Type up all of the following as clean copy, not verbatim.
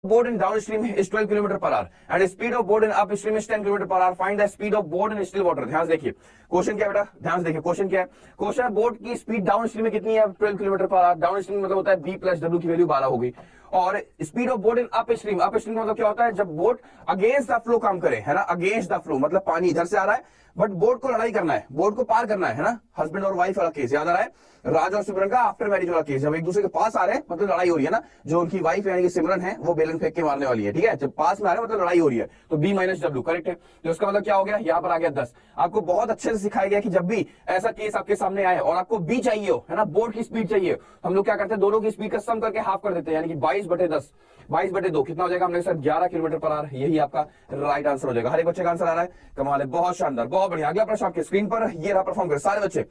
board in downstream is 12 km per hour and speed of board in upstream is 10 km per hour. Find the speed of board in still water. ध्यान से देखिए question क्या है बेटा, ध्यान से देखिए क्वेश्चन क्या है. क्वेश्चन है बोट की स्पीड डाउनस्ट्रीम में कितनी है, 12 km पर आवर. डाउनस्ट्रीम मतलब होता है b प्लस w की वैल्यू 12 होगी. और speed of boat in upstream, upstream मतलब क्या होता है, जब बोट अगेंस्ट द फ्लो काम करे, है ना. अगेंस्ट द फ्लो मतलब पानी इधर से आ रहा है बट बोट को लड़ाई करना है, बोट को पार करना है ना. हस्बैंड और वाइफ वाला केस याद आ रहा है, राज और सिमरन का आफ्टर मैरिज वाला केस. जब एक दूसरे के पास आ रहे हैं मतलब लड़ाई हो रही है ना. जो उनकी वाइफ यानी कि सिमरन है वो बेलन फेंक के मारने वाली है, ठीक है. जब पास में आ रहे हैं मतलब लड़ाई हो रही है, तो b माइनस डब्ल्यू करेक्ट है. तो इसका मतलब क्या हो गया, यहाँ पर आ गया 10. आपको बहुत अच्छे से सिखाया गया कि जब भी ऐसा केस आपके सामने आए और आपको b चाहिए हो, है ना, बोट की स्पीड चाहिए, हम लोग क्या करते हैं, दोनों की स्पीड का सम करके हाफ कर देते हैं, यानी कि 22/10, 22/2 कितना हो जाएगा, हमने सर 11 किलोमीटर पर आवर. यही आपका राइट आंसर हो जाएगा. हर एक बच्चे का आंसर आ रहा है, कमाल है, बहुत शानदार, बहुत बढ़िया. अगला प्रश्न आपके स्क्रीन पर ये रहा, परफॉर्म कर सारे बच्चे.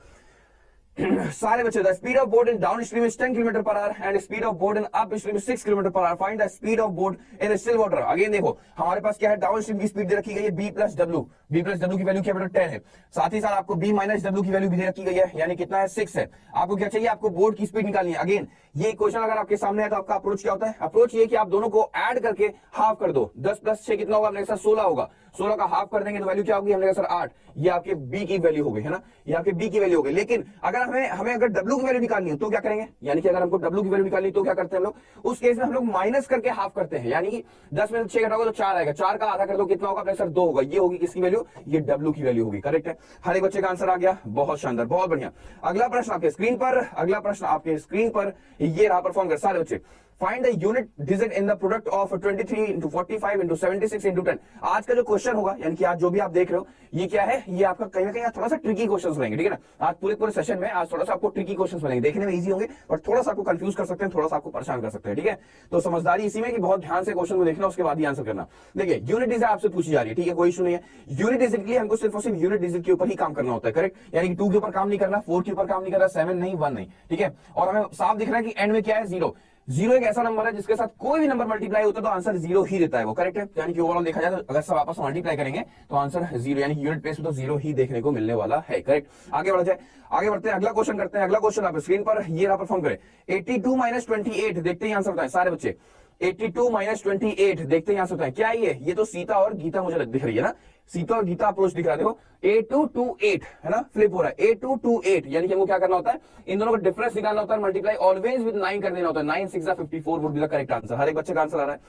सारे बच्चे, the speed of boat in downstream is 10 km per hour and speed of boat in upstream is 6 km per hour. Find the speed of boat in still water. Again देखो हमारे पास क्या है, डाउनस्ट्रीम की स्पीड दे रखी गई है b plus w. b plus w की value क्या बेटा 10 है. साथ ही साथ आपको b माइनस w की वैल्यू भी दे रखी गई है, यानी कितना है 6 है. आपको क्या चाहिए, आपको बोट की स्पीड निकालनी है. अगेन ये क्वेश्चन अगर आपके सामने है तो आपका अप्रोच क्या होता है, अप्रोच ये कि आप दोनों को ऐड करके हाफ कर दो. 10 प्लस 6 कितना होगा, हमने सर 16 होगा. 16 का हाफ कर देंगे तो वैल्यू क्या होगी, हमने सर 8. ये आपके b की वैल्यू हो गई, है ना, ये आपके b की वैल्यू हो गई. लेकिन अगर हमें अगर w की वैल्यू निकालनी हो तो क्या करेंगे, यानी कि अगर हमको w की वैल्यू निकालनी तो क्या करते हैं हम लोग, उस केस में हम लोग माइनस करके हाफ करते हैं. यानी कि 10 में से 6 घटाओगे तो 4 आएगा, 4 का आधा कर दो कितना होगा, अपने सर 2 होगा. ये होगी किसकी वैल्यू, ये w की वैल्यू होगी. करेक्ट है, हर एक बच्चे का आंसर आ गया, बहुत शानदार, बहुत बढ़िया. अगला प्रश्न आपके स्क्रीन पर, अगला प्रश्न आपके स्क्रीन पर ये रहा, परफॉर्म कर सारे बच्चे. Find the unit digit in the product of 23 into 45 into 76 into 10. आज का जो क्वेश्चन होगा, यानी कि आज जो भी आप देख रहे हो, ये क्या है, ये आपका कहीं ना कहीं थोड़ा सा ट्रिकी क्वेश्चंस रहेंगे, ठीक है ना. आज पूरे सेशन में आज थोड़ा सा आपको ट्रिकी क्वेश्चंस मिलेंगे, देखने में इजी होंगे और थोड़ा सा आपको कंफ्यूज कर सकते हैं, थोड़ा सा आपको परेशान कर सकते हैं, ठीक है. तो समझदारी इसी में कि बहुत ध्यान से क्वेश्चन को देखना, उसके बाद ही आंसर करना. देखिए यूनिट डिजिट आपसे पूछी जा रही है, ठीक है, कोई इशू नहीं है. यूनिट डिजिट के लिए हमको सिर्फ और सिर्फ यूनिट डिजिट के ऊपर ही काम करना होता है, करेक्ट. यानी कि 2 के ऊपर काम नहीं करना, 4 के ऊपर काम नहीं करना, 7 नहीं, 1 नहीं, ठीक है. और हमें साफ दिख रहा है कि एंड में क्या है, 0. 0 एक ऐसा नंबर है जिसके साथ कोई भी नंबर मल्टीप्लाई होता है तो आंसर 0 ही देता है, वो करेक्ट है. यानी कि ओवरऑल देखा जाए तो अगर सब आपस में मल्टीप्लाई करेंगे तो आंसर 0, यानी यूनिट प्लेस में तो 0 ही देखने को मिलने वाला है, करेक्ट. आगे बढ़ जाए, आगे बढ़ते हैं, अगला क्वेश्चन करते हैं. अगला क्वेश्चन आप स्क्रीन पर ये रहा, परफॉर्म करें. 82 माइनस 28 देखते ही आंसर बताएं सारे बच्चे. 82 माइनस 28 देखते ही आंसर बताएं क्या है ये तो सीता और गीता मुझे दिख रही है ना, सीता और गीता अप्रोच दिख रहा है. देखो 8228 है ना, फ्लिप हो रहा है 8228, यानी कि हमको क्या करना होता है, इन दोनों का डिफरेंस निकालना होता है, मल्टीप्लाई ऑलवेज विद 9 कर देना होता है. 9 6 54 would be the correct answer. हर एक बच्चे का आंसर आ रहा है,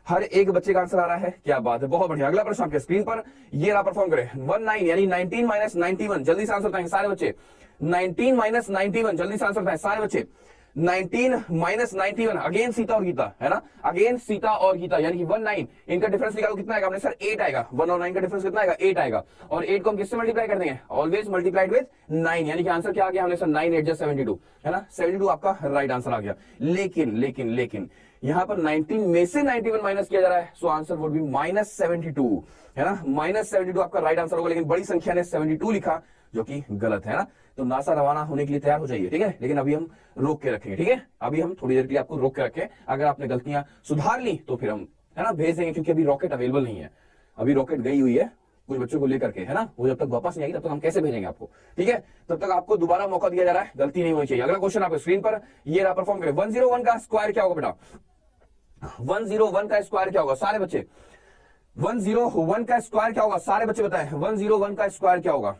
हर एक बच्चे का आंसर आ रहा है, क्या बात है, बहुत बढ़िया. अगला प्रश्न आपके स्क्रीन पर ये रहा, परफॉर्म करें. 19 यानी 19 माइनस 91, जल्दी से आंसर बताएंगे सारे बच्चे. 19 माइनस 91, जल्दी से आंसर बताएं सारे बच्चे. 19 माइनस 91, अगेन सीता और गीता, है ना, अगेन सीता और गीता, यानी कि 19 इनका डिफरेंस निकालो कितना आएगा, हमने सर 8 आएगा. 1 और 9 का डिफरेंस कितना आएगा, 8 आएगा. और 8 को हम किससे मल्टीप्लाई कर देंगे, ऑलवेज मल्टीप्लाइड विद 9, यानी कि आंसर क्या आ गया, हमने सर 9 8 72, है ना, 72 आपका राइट आंसर आ गया. लेकिन यहां पर 19 में से 91 माइनस किया जा रहा है, सो आंसर वुड बी -72, है ना, -72 आपका राइट आंसर होगा. लेकिन बड़ी संख्या ने 72 लिखा जो कि गलत है ना. तो नासा रवाना होने के लिए तैयार हो जाइए, ठीक है. लेकिन अभी हम रोक के रखेंगे, ठीक है, अभी हम थोड़ी देर के लिए आपको रोक के रखें. अगर आपने गलतियां सुधार ली तो फिर हम, है ना, भेज देंगे, क्योंकि अभी रॉकेट अवेलेबल नहीं है, अभी रॉकेट गई हुई है कुछ बच्चों को लेकर के, है ना. वो जब तक वापस नहीं आएगी तब तक हम कैसे भेजेंगे आपको, ठीक है. तब तक आपको दोबारा मौका दिया जा रहा है, गलती नहीं होनी चाहिए. अगला क्वेश्चन आप स्क्रीन पर ये रहा, परफॉर्म करें. 101 का स्क्वायर क्या होगा बेटा, 101 का स्क्वायर क्या होगा सारे बच्चे. 101 का स्क्वायर क्या होगा सारे बच्चे बताएं. 101 का स्क्वायर क्या होगा,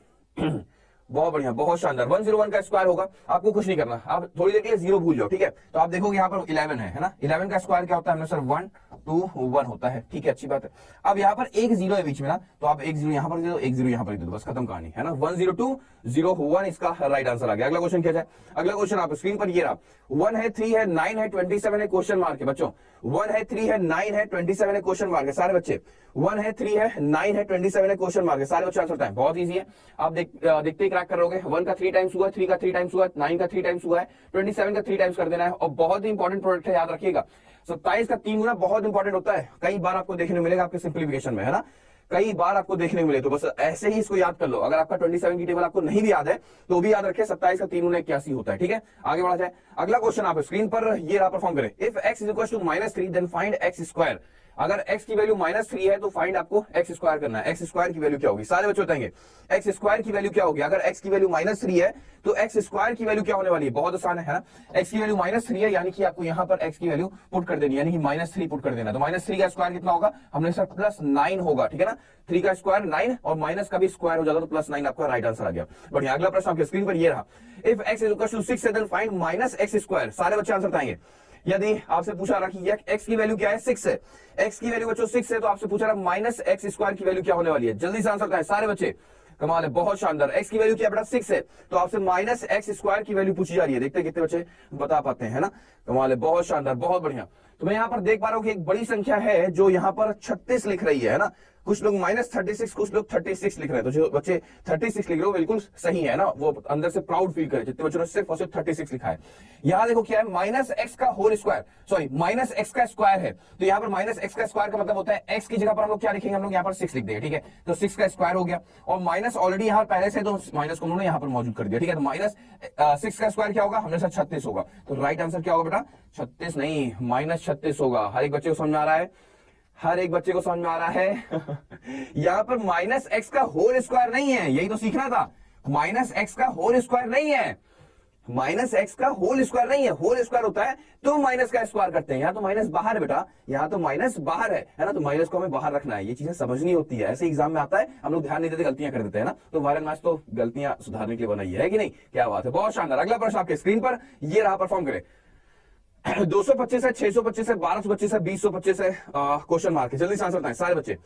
बहुत बढ़िया, बहुत शानदार. 101 का स्क्वायर होगा, आपको कुछ नहीं करना, आप थोड़ी देर के लिए 0 भूल जाओ, ठीक है. तो आप देखोगे यहाँ पर 11 है ना. 11 का स्क्वायर क्या होता है, हमने सर 1 2 1 होता है, ठीक है, अच्छी बात है. अब यहाँ पर एक 0 है बीच में ना, तो आप एक 0 यहाँ पर दे दो, एक 0 यहाँ पर दे दो, बस खत्म कहानी, है ना. 102 0 1 इसका राइट आंसर आ गया. अगला क्वेश्चन क्या जाए, अगला क्वेश्चन आप स्क्रीन पर ये रहा. 1 है, 3 है, 9 है, 27 है, क्वेश्चन मार्क है बच्चों. 1 है, 3 है, 9 है, 27 है, क्वेश्चन मार्क है सारे बच्चे. 1 है, 3 है, 9 है, 27 है, क्वेश्चन मार्क है सारे बच्चे. आंसर टाइम बहुत ईजी है, आप देखते ही क्रैक करोगे. 1 का 3 टाइम्स हुआ है, 3 का 3 टाइम्स हुआ है, 9 का 3 टाइम्स हुआ है, 27 का 3 टाइम्स कर देना है. और बहुत ही इंपॉर्टेंट प्रोडक्ट है, याद रखिएगा. 27 का 3 गुना बहुत इंपॉर्टेंट होता है, कई बार आपको देखने को मिलेगा आपके सिंप्लीफिकेशन में, है ना, कई बार आपको देखने को मिले. तो बस ऐसे ही इसको याद कर लो. अगर आपका 27 की टेबल आपको नहीं भी याद है तो भी याद रखें 27 का 3 गुना 81 होता है, ठीक है. आगे बढ़ा जाए, अगला क्वेश्चन आप स्क्रीन पर ये रहा, परफॉर्म करें. If x is equal to -3 then find x square. अगर x की वैल्यू -3 है तो फाइंड आपको x स्क्वायर करना है। x स्क्वायर की वैल्यू क्या होगी, सारे बच्चे बताएंगे x स्क्वायर की वैल्यू क्या होगी। अगर x की वैल्यू -3 है तो x स्क्वायर की वैल्यू क्या होने वाली है, बहुत आसान है ना। x की वैल्यू -3 है यानी कि आपको यहां पर x की वैल्यू पुट कर देनी, यानी कि -3 पुट कर देना। तो -3 का स्क्वायर कितना होगा, हमने सर +9 होगा, ठीक है ना। 3 का स्क्वायर 9 और माइनस का भी स्क्वायर हो जाता तो +9 आपका राइट आंसर आ गया। बढ़िया, अगला प्रश्न आपके स्क्रीन पर ये रहा। If x = 6 then find -x²। सारे बच्चे आंसर बताएंगे। यदि आपसे पूछा रहा कि x की वैल्यू क्या है, 6 है, x की वैल्यू बच्चों 6 है, तो आपसे पूछा रहा -x² की वैल्यू क्या होने वाली है। जल्दी से आंसर बताएं सारे बच्चे, कमाल है, बहुत शानदार। x की वैल्यू क्या बेटा 6 है, तो आपसे -x² की वैल्यू पूछी जा रही है। देखते हैं कितने बच्चे बता पाते हैं ना, कमाल है, बहुत शानदार, बहुत बढ़िया। तो मैं यहाँ पर देख पा रहा हूँ कि एक बड़ी संख्या है जो यहाँ पर 36 लिख रही है ना। कुछ लोग -36, कुछ लोग 36 लिख रहे हैं। तो जो बच्चे 36 लिख रहे हो बिल्कुल सही है ना, वो अंदर से प्राउड फील करे जितने बच्चों ने सिर्फ और सिर्फ 36 लिखा है। यहाँ देखो क्या है, -x का होल स्क्वायर, सॉरी -x का स्क्वायर है। तो यहाँ पर -x का स्क्वायर का मतलब होता है x की जगह पर हम लोग क्या लिखेंगे, हम लोग यहाँ पर 6 लिख देंगे, ठीक है। तो 6 का स्क्वायर हो गया और माइनस ऑलरेडी यहाँ पहले से, तो माइनस को उन्होंने यहाँ पर मौजूद कर दिया, ठीक है। तो -6 का स्क्वायर क्या होगा, हमेशा 36 होगा। तो राइट आंसर क्या होगा बेटा, 36 नहीं, -36 होगा। हर एक बच्चे को समझ में आ रहा है, हर एक बच्चे को समझ में आ रहा है। यहां पर -x का होल स्क्वायर नहीं है, यही तो सीखना था। -x का होल स्क्वायर नहीं है, -x का होल स्क्वायर नहीं है। होल स्क्वायर होता है तो माइनस का स्क्वायर करते हैं। यहाँ तो माइनस बाहर है बेटा, यहाँ तो माइनस बाहर है ना, तो माइनस को हमें बाहर रखना है। ये चीजें समझनी होती है, ऐसे एग्जाम में आता है, हम लोग ध्यान नहीं देते, गलतियां कर देते हैं ना। तो वायरल मैथ्स तो गलतियां सुधारने के लिए बनाई है कि नहीं, क्या बात है, बहुत शानदार। अगला प्रश्न आपके स्क्रीन पर ये रहा, परफॉर्म करे। 225 है, 625 है, 1225 है, 2025 है, क्वेश्चन मार्क है। जल्दी से आंसर बताएं सारे बच्चे,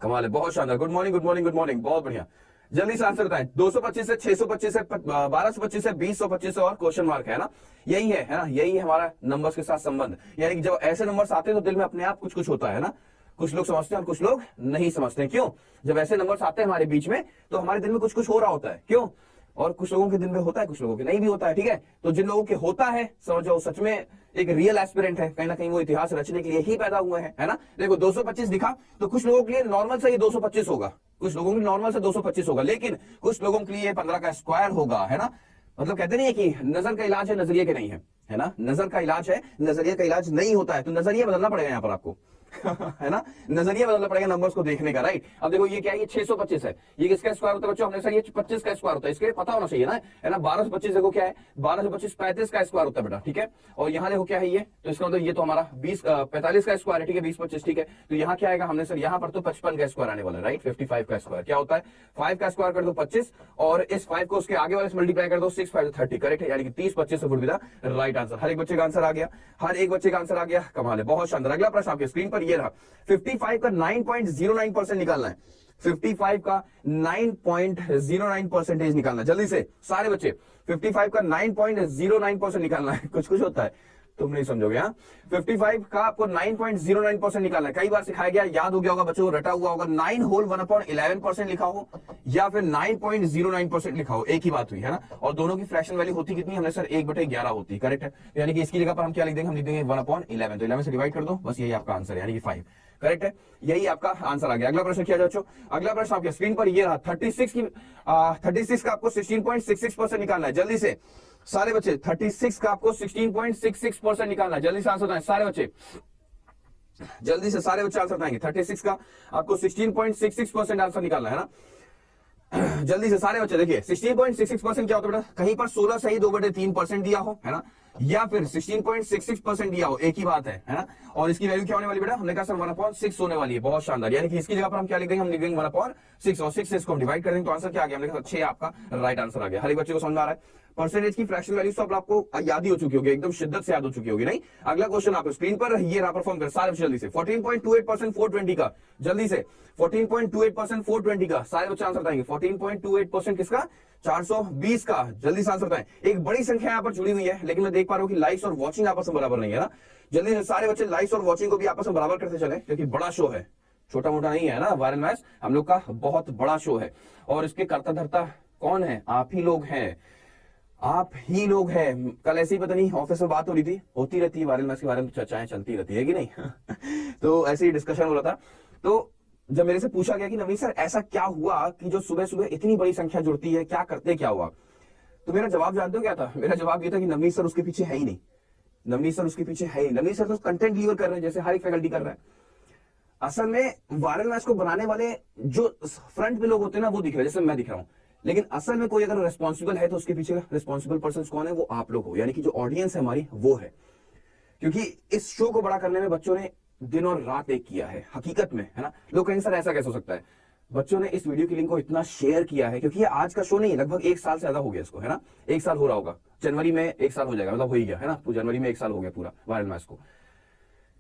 कमाल है, बहुत शानदार। Good morning, good morning, good morning, बहुत बढ़िया। जल्दी से आंसर बताएं। 225 है, 625 है, 1225 है, 2025 है और क्वेश्चन मार्क है ना। यही है ना, यही है हमारा नंबर्स के साथ संबंध। यानी कि जब ऐसे नंबर्स आते हैं तो दिल में अपने आप कुछ कुछ होता है ना। कुछ लोग समझते हैं और कुछ लोग नहीं समझते। क्यों? जब ऐसे नंबर्स आते हैं हमारे बीच में तो हमारे दिल में कुछ कुछ हो रहा होता है। क्यों? और कुछ लोगों के दिल में होता है, कुछ लोगों के नहीं भी होता है, ठीक है। तो जिन लोगों के होता है, समझ जाओ सच में एक रियल एस्पिरेंट है, कहीं ना कहीं वो इतिहास रचने के लिए ही पैदा हुए हैं, है ना। देखो 225 दिखा तो कुछ लोगों के लिए नॉर्मल से ये 225 होगा, कुछ लोगों के लिए नॉर्मल से 225 होगा, लेकिन कुछ लोगों के लिए 15 का स्क्वायर होगा, है ना। मतलब कहते नहीं है कि नजर का इलाज है, नजरिए के नहीं है ना। नजर का इलाज है, नजरिए का इलाज नहीं होता है। तो नजरिया बदलना पड़ेगा यहाँ पर आपको, है ना, नजरिया बदलना पड़ेगा नंबर्स को देखने का, राइट। अब देखो ये क्या है, ये 625 है, ये किसका स्क्वायर होता है बच्चों, हमने सर ये 25 का स्क्वायर होता है, इसके लिए पता होना चाहिए ना, है ना। 1225 देखो क्या है, 1225 35 का स्क्वायर होता है बेटा, ठीक है। और यहाँ देखो क्या है ये, तो इसका मतलब ये तो हमारा 45 का स्क्वायर है, ठीक है, 20-25, ठीक है। तो यहाँ क्या आएगा, हमने सर यहाँ पर तो 55 का स्क्वायर आने वाला है, राइट। 55 का स्क्वायर क्या होता है, 5 का स्क्वायर कर दो 25 और इस 5 को उसके आगे वाले से मल्टीप्लाई कर दो, 6 5 30, करेक्ट है। यानी कि 30-25 would be the right answer. हर एक बच्चे का आंसर आ गया, हर एक बच्चे का आंसर आ गया, कमाल है, बहुत शानदार। अगला प्रश्न आपके स्क्रीन पर ये रहा। 55 का 9.09% निकालना है, 55 का 9.09% निकालना है। जल्दी से सारे बच्चे 55 का 9.09% निकालना है। कुछ कुछ होता है, तुम नहीं समझोगे। हाँ, 55 का आपको 9.09% निकालना है। कई बार सिखाया गया, याद हो गया होगा बच्चों को, रटा हुआ होगा। 9 होल 1/11% लिखा हो या फिर 9.09% लिखा हो, एक ही बात हुई, है ना। और दोनों की फ्रैक्शन वैल्यू होती कितनी, हमने सर 1/11 होती, करेक्ट है। यानी कि इसकी जगह पर हम क्या लिख देंगे, हम लिख देंगे 1/11। तो 11 से डिवाइड कर दो, बस यही आपका आंसर है, यानी कि 5, करेक्ट है। यही आपका आंसर आ गया। अगला प्रश्न किया जाए बच्चों, अगला प्रश्न आपके स्क्रीन पर ये रहा। 36 का आपको 16.66% निकालना है। जल्दी से सारे बच्चे, 36 का आपको 16.66% निकालना है। जल्दी से आंसर बताएं सारे बच्चे, जल्दी से सारे बच्चे आंसर बताएंगे। 36 का आपको 16.66% आंसर निकालना है ना। जल्दी से सारे बच्चे देखिए, 16.66% क्या होता है बेटा, कहीं पर 16 सही 2/3% दिया हो, है ना, या फिर 16.66% दिया हो, एक ही बात है ना। और इसकी वैल्यू क्या होने वाली बेटा, हमने कहा सर 1/6 होने वाली है, बहुत शानदार। यानी कि इसकी जगह पर हम क्या लिख देंगे, हम लिख देंगे 1/6 और 6 से इसको हम डिवाइड कर देंगे, तो आंसर क्या आ गया, हमने कहा 6 आपका राइट आंसर आ गया। हर एक बच्चे को समझ में आ रहा है। परसेंटेज की फ्रैक्शन वैल्यू सब आपको याद ही हो चुकी होगी, एकदम शिद्दत से याद हो चुकी होगी, नहीं। अगला क्वेश्चन आपको स्क्रीन पर ये रहा, परफॉर्म कर सारे जल्दी से। 14.28% 420 का, जल्दी से 14.28% 420 का, सारे बच्चे आंसर बताएंगे। 14.28% किसका, 420 का, जल्दी से आंसर बताएं। एक बड़ी संख्या यहाँ पर जुड़ी हुई है, लेकिन मैं देख पा रहा हूँ कि लाइक्स और वॉचिंग आपस में बराबर नहीं है ना। जल्दी से सारे बच्चे लाइक्स और वॉचिंग को भी आपस में बराबर करते चले, क्योंकि बड़ा शो है, छोटा मोटा नहीं है ना। वायरल मैथ्स हम लोग का बहुत बड़ा शो है और इसके कर्ता धर्ता कौन है, आप ही लोग हैं, आप ही लोग हैं। कल ऐसे ही पता नहीं ऑफिस में बात हो रही थी, होती रहती है वायरल मैथ्स के बारे में, चर्चाएं चलती रहती है कि नहीं। तो ऐसे ही डिस्कशन हो रहा था, तो जब मेरे से पूछा गया कि नवीन सर ऐसा क्या हुआ कि जो सुबह सुबह इतनी बड़ी संख्या जुड़ती है, क्या करते क्या हुआ, तो मेरा जवाब जानते हो क्या था, मेरा जवाब ये था कि नवीन सर उसके पीछे है ही नहीं। नवनीत सर उसके पीछे है ही, नवनीत सर तो कंटेंट डिलीवर कर रहे हैं जैसे हर एक फैकल्टी कर रहा है। असल में वायरल मैथ्स को बनाने वाले जो फ्रंट पे लोग होते हैं ना वो दिख रहे हैं, जैसे मैं दिख रहा हूं, लेकिन असल में कोई अगर रिस्पॉन्सिबल है तो उसके पीछे रिस्पॉन्सिबल पर्सन कौन है? वो आप लोग हो, यानी कि जो ऑडियंस है हमारी वो है। क्योंकि इस शो को बड़ा करने में बच्चों ने दिन और रात एक किया है हकीकत में, है ना। लोग कहेंगे सर ऐसा कैसे हो सकता है? बच्चों ने इस वीडियो की लिंक को इतना शेयर किया है, क्योंकि ये आज का शो नहीं, लगभग 1 साल से ज्यादा हो गया इसको, है ना। 1 साल हो रहा होगा, जनवरी में 1 साल हो जाएगा, मतलब हो ही गया, है ना। तो जनवरी में 1 साल हो गया पूरा वायरल मैथ्स को।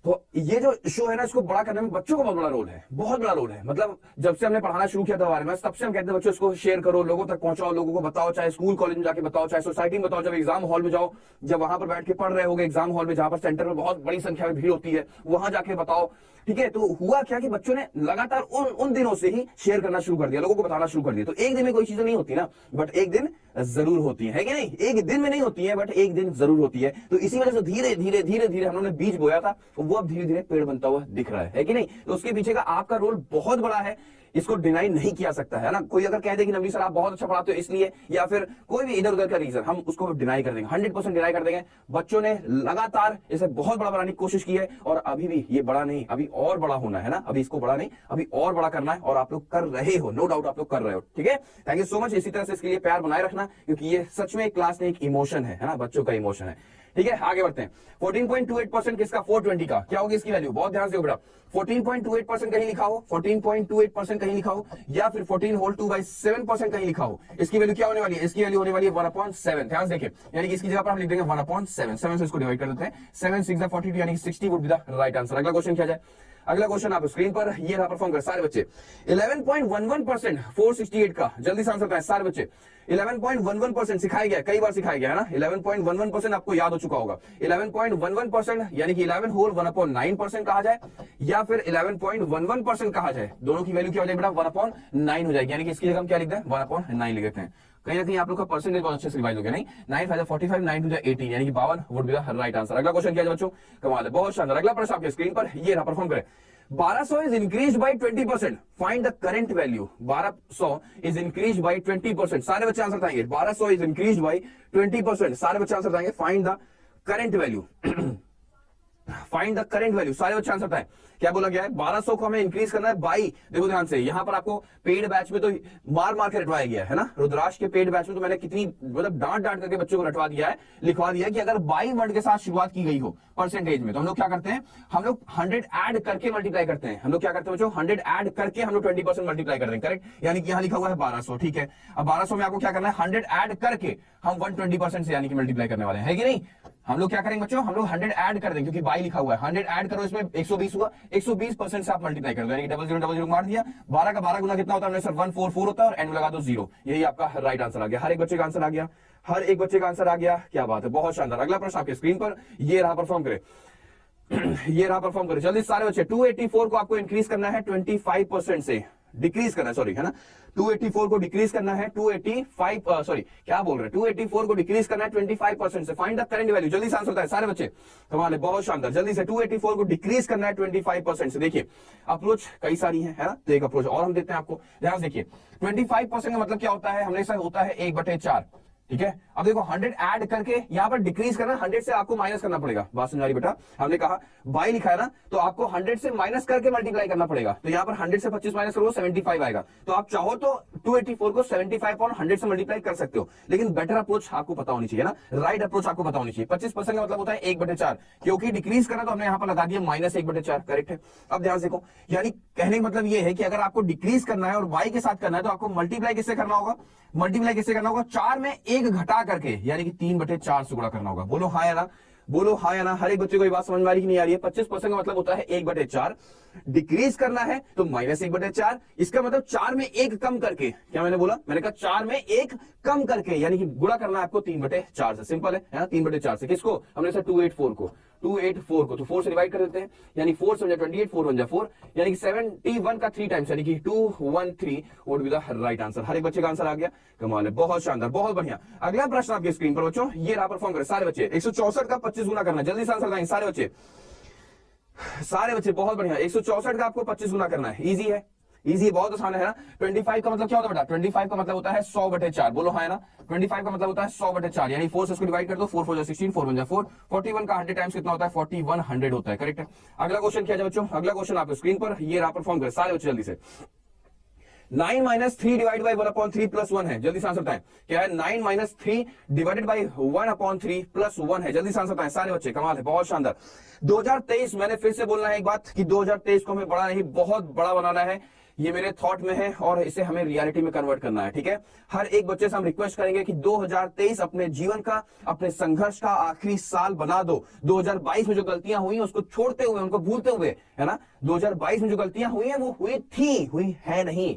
तो ये जो शो है ना, इसको बड़ा करने में बच्चों को बहुत बड़ा रोल है, बहुत बड़ा रोल है। मतलब जब से हमने पढ़ाना शुरू किया था वायरल मैथ्स, तब से हम कहते हैं बच्चों इसको शेयर करो, लोगों तक पहुंचाओ, लोगों को बताओ, चाहे स्कूल कॉलेज में जाके बताओ, चाहे सोसाइटी में बताओ, जब एग्जाम हॉल में जाओ, जब वहां पर बैठ के पढ़ रहे होगे एग्जाम हॉल में, जहां पर सेंटर में बहुत बड़ी संख्या में भीड़ होती है, वहां जाके बताओ, ठीक है। तो हुआ क्या कि बच्चों ने लगातार उन दिनों से ही शेयर करना शुरू कर दिया, लोगों को बताना शुरू कर दिया। तो एक दिन में कोई चीजें नहीं होती ना, बट एक दिन जरूर होती है कि नहीं? एक दिन में नहीं होती है, बट एक दिन जरूर होती है। तो इसी वजह से धीरे धीरे धीरे धीरे हम लोगों ने बीज बोया था, वो अब धीरे धीरे पेड़ बनता हुआ दिख रहा है कि नहीं? तो उसके पीछे का आपका रोल बहुत बड़ा है, इसको डिनाई नहीं किया सकता है ना। कोई अगर कह दे कि नवनीत सर आप बहुत अच्छा पढ़ाते हो इसलिए, या फिर कोई भी इधर उधर का रीजन, हम उसको डिनाई कर देंगे, 100% डिनाई कर देंगे। बच्चों ने लगातार इसे बहुत बड़ा बनाने की कोशिश की है, और अभी भी ये बड़ा नहीं, अभी और बड़ा होना है ना। अभी इसको बड़ा नहीं, अभी और बड़ा करना है, और आप लोग कर रहे हो, नो डाउट आप लोग कर रहे हो, ठीक है। Thank you so much. इसी तरह से इसके लिए प्यार बनाए रखना, क्योंकि ये सच में एक क्लास नहीं, एक इमोशन है ना, बच्चों का इमोशन है, ठीक है। आगे बढ़ते हैं। 14.28% किसका? 420 का। क्या होगी इसकी वैल्यू? बहुत ध्यान से बेटा, 14.28% कहीं लिखा हो, 14.28% कहीं लिखा हो, या फिर 14 होल 2/7% कहीं लिखा हो। इसकी वैल्यू क्या होने वाली है? इसकी वैल्यू होने वाली है 1/7। ध्यान से देखिए, यानी कि इसकी जगह पर हम लिख देंगे 1/7। 7 से इसको डिवाइड कर देते हैं, 7 6 42, यानी 60 would be the right answer. अगला क्वेश्चन क्या जाए? अगला क्वेश्चन आप स्क्रीन पर ये रहा, परफॉर्म कर सारे बच्चे। 11.11% 468 का, जल्दी से आंसर बताएं सारे बच्चे। 11.11% सिखाया गया, कई बार सिखाया गया है ना। 11.11% आपको याद हो चुका होगा। 11.11% यानी कि 11 होल 1/9% कहा जाए, या फिर 11.11% कहा जाए। दोनों की वैल्यू क्या हो जाएगी बेटा? 1/9 हो जाएगी, यानी कि इसकी जगह हम क्या लिख दें? 1/9 लिख देते हैं। कहीं ना कहीं आप लोग का परसेंटेज बहुत अच्छे से रिवाइज हो गया, नहीं? 9 5 45, 9 2 18, यानी कि 52 would be the right answer. अगला क्वेश्चन क्या है बच्चों? कमाल है, बहुत शानदार। अगला प्रश्न आपके स्क्रीन पर ये रहा, परफॉर्म करें। 1200 is increased by 20%. Find the current value. 1200 is increased by 20%. सारे बच्चे आंसर बताएंगे। 1200 is increased by 20%. सारे बच्चे आंसर बताएंगे। Find the current value. Find the current value. सारे बच्चे आंसर बताएं। क्या बोला गया है? 1200 को हमें इंक्रीज करना है बाई, देखो ध्यान से, यहां पर आपको पेड बैच में तो मार मार के रटवाया गया है ना। रुद्राक्ष के पेड बैच में तो मैंने कितनी मतलब डांट डांट करके बच्चों को रटवा दिया है, लिखवा दिया है कि अगर बाई वर्ड के साथ शुरुआत की गई हो परसेंटेज में, तो हम लोग क्या करते हैं? हम लोग 100 ऐड करके मल्टीप्लाई करते हैं। हम लोग क्या करते हैं बच्चों? 100 ऐड करके हम लोग 20% मल्टीप्लाई कर रहे हैं, करेक्ट। यानी कि यहां लिखा हुआ है 1200, ठीक है। अब 1200 में आपको क्या करना है? 100 ऐड करके हम 120% से यानी कि मल्टीप्लाई करने वाले हैं, है कि नहीं? हम लोग क्या करेंगे बच्चों? हम लोग 100 ऐड कर देंगे, क्योंकि बाई लिखा हुआ है। 100 ऐड करो, इसमें 120 हुआ, 120% से आप मल्टीप्लाई कर दो, यानी कि 0000 मार दिया। 12 का 12 गुना कितना होता है? सर 144 होता है, और एंड में लगा दो 0। यही आपका राइट आंसर आ गया। हर एक बच्चे का आंसर आ गया, हर एक बच्चे का आंसर आ गया। क्या बात है, बहुत शानदार। अगला प्रश्न आपके स्क्रीन पर ये रहा, परफॉर्म करे। ये रहा, परफॉर्म करे जल्दी सारे बच्चे। 284 को आपको इंक्रीज करना है 25% से, डिक्रीज करना है, सॉरी, है ना। 284 को डिक्रीज करना है 285, सॉरी क्या बोल रहे हैं, 284 को डिक्रीज करना है 25% से। Find the current value. जल्दी से आंसर होता है सारे बच्चे, कमाल है, बहुत शानदार। जल्दी से 284 को डिक्रीज करना है 25% से। देखिए अप्रोच कई सारी है ना, तो एक अप्रोच और हम देते हैं आपको, ध्यान से देखिए। 25% का मतलब क्या होता है? हमेशा होता है 1/4, ठीक है। अब देखो 100 ऐड करके यहां पर डिक्रीज करना, 100 से आपको माइनस करना पड़ेगा। बात समझ आ रही बेटा? हमने कहा बाई लिखा है ना, तो आपको 100 से माइनस करके मल्टीप्लाई करना पड़ेगा। तो यहां पर 100 से 25 माइनस करो 75 आएगा। तो आप चाहो तो 284 को 75 और 100 से मल्टीप्लाई कर सकते हो, लेकिन बेटर अप्रोच आपको पता होनी चाहिए ना, राइट अप्रोच आपको पता होनी चाहिए। 25% का मतलब होता है 1/4, क्योंकि डिक्रीज करना तो हमने यहां पर लगा दिया -1/4, करेक्ट है। अब ध्यान से देखो, यानी कहने का मतलब ये है कि अगर आपको डिक्रीज करना है और बाई के साथ करना है, तो आपको मल्टीप्लाई किससे करना होगा? मल्टीप्लाई किससे करना होगा? 4 में 1 घटा करके, यानी कि 3/4 से गुणा करना होगा। बोलो हाँ या ना, बोलो हाँ या ना। हर एक बच्चे को ये बात समझ में आ रही कि नहीं आ रही है? 25% का मतलब होता है 1/4, डिक्रीज करना है तो -1/4। इसका मतलब 4 में 1 कम करके, क्या मैंने बोला? मैंने कहा 4 में 1 कम करके, यानी कि गुणा करना है आपको 3/4 से। सिंपल है ना, 3/4 से। किसको? हमने सर 284 को, 284 को तो 4 से डिवाइड कर देते हैं, यानी 4 से 28, 4 1 4, यानी कि 71 का 3 टाइम्स, यानी कि 213 would be the right answer. हर एक बच्चे का आंसर आ गया, कमाल है, बहुत शानदार, बहुत बढ़िया। अगला प्रश्न आपके स्क्रीन पर बच्चों ये रहा, परफॉर्म करें सारे बच्चे। 164 का 25 गुना करना, जल्दी से आंसर बताएंगे सारे बच्चे, सारे बच्चे, बहुत बढ़िया। 164 का आपको 25 गुना करना है, इजी है, इजी, बहुत आसान है ना। 25 का मतलब क्या होता है बेटा? 25 का मतलब होता है 100/4, बोलो हाँ है ना। 25 का मतलब होता है 100/4, यानी 4 से इसको डिवाइड कर दो, 4 4 16, 4 1 4। 41 का 100 टाइम्स कितना होता है? 4100 होता है, करेक्ट है। अगला क्वेश्चन क्या है बच्चों? अगला क्वेश्चन आपको स्क्रीन पर ये रहा, परफॉर्म करें सारे बच्चे जल्दी से। 9 - 3 डिवाइड बाई 1/3 प्लस 1 है, जल्दी से आंसर बताएं क्या है? 9 - 3 डिवाइडेड बाई 1/3 प्लस 1 है, जल्दी से आंसर बताएं सारे बच्चे। कमाल है, बहुत शानदार। 2023, मैंने फिर से बोलना है एक बात कि 2023 को हमें बड़ा नहीं बहुत बड़ा बनाना है, ये मेरे थॉट में है और इसे हमें रियलिटी में कन्वर्ट करना है, ठीक है। हर एक बच्चे से हम रिक्वेस्ट करेंगे कि 2023 अपने जीवन का, अपने संघर्ष का आखिरी साल बना दो। 2022 में जो गलतियां हुई उसको छोड़ते हुए, उनको भूलते हुए, है ना। 2022 में जो गलतियां हुई है वो हुई थी, हुई है नहीं,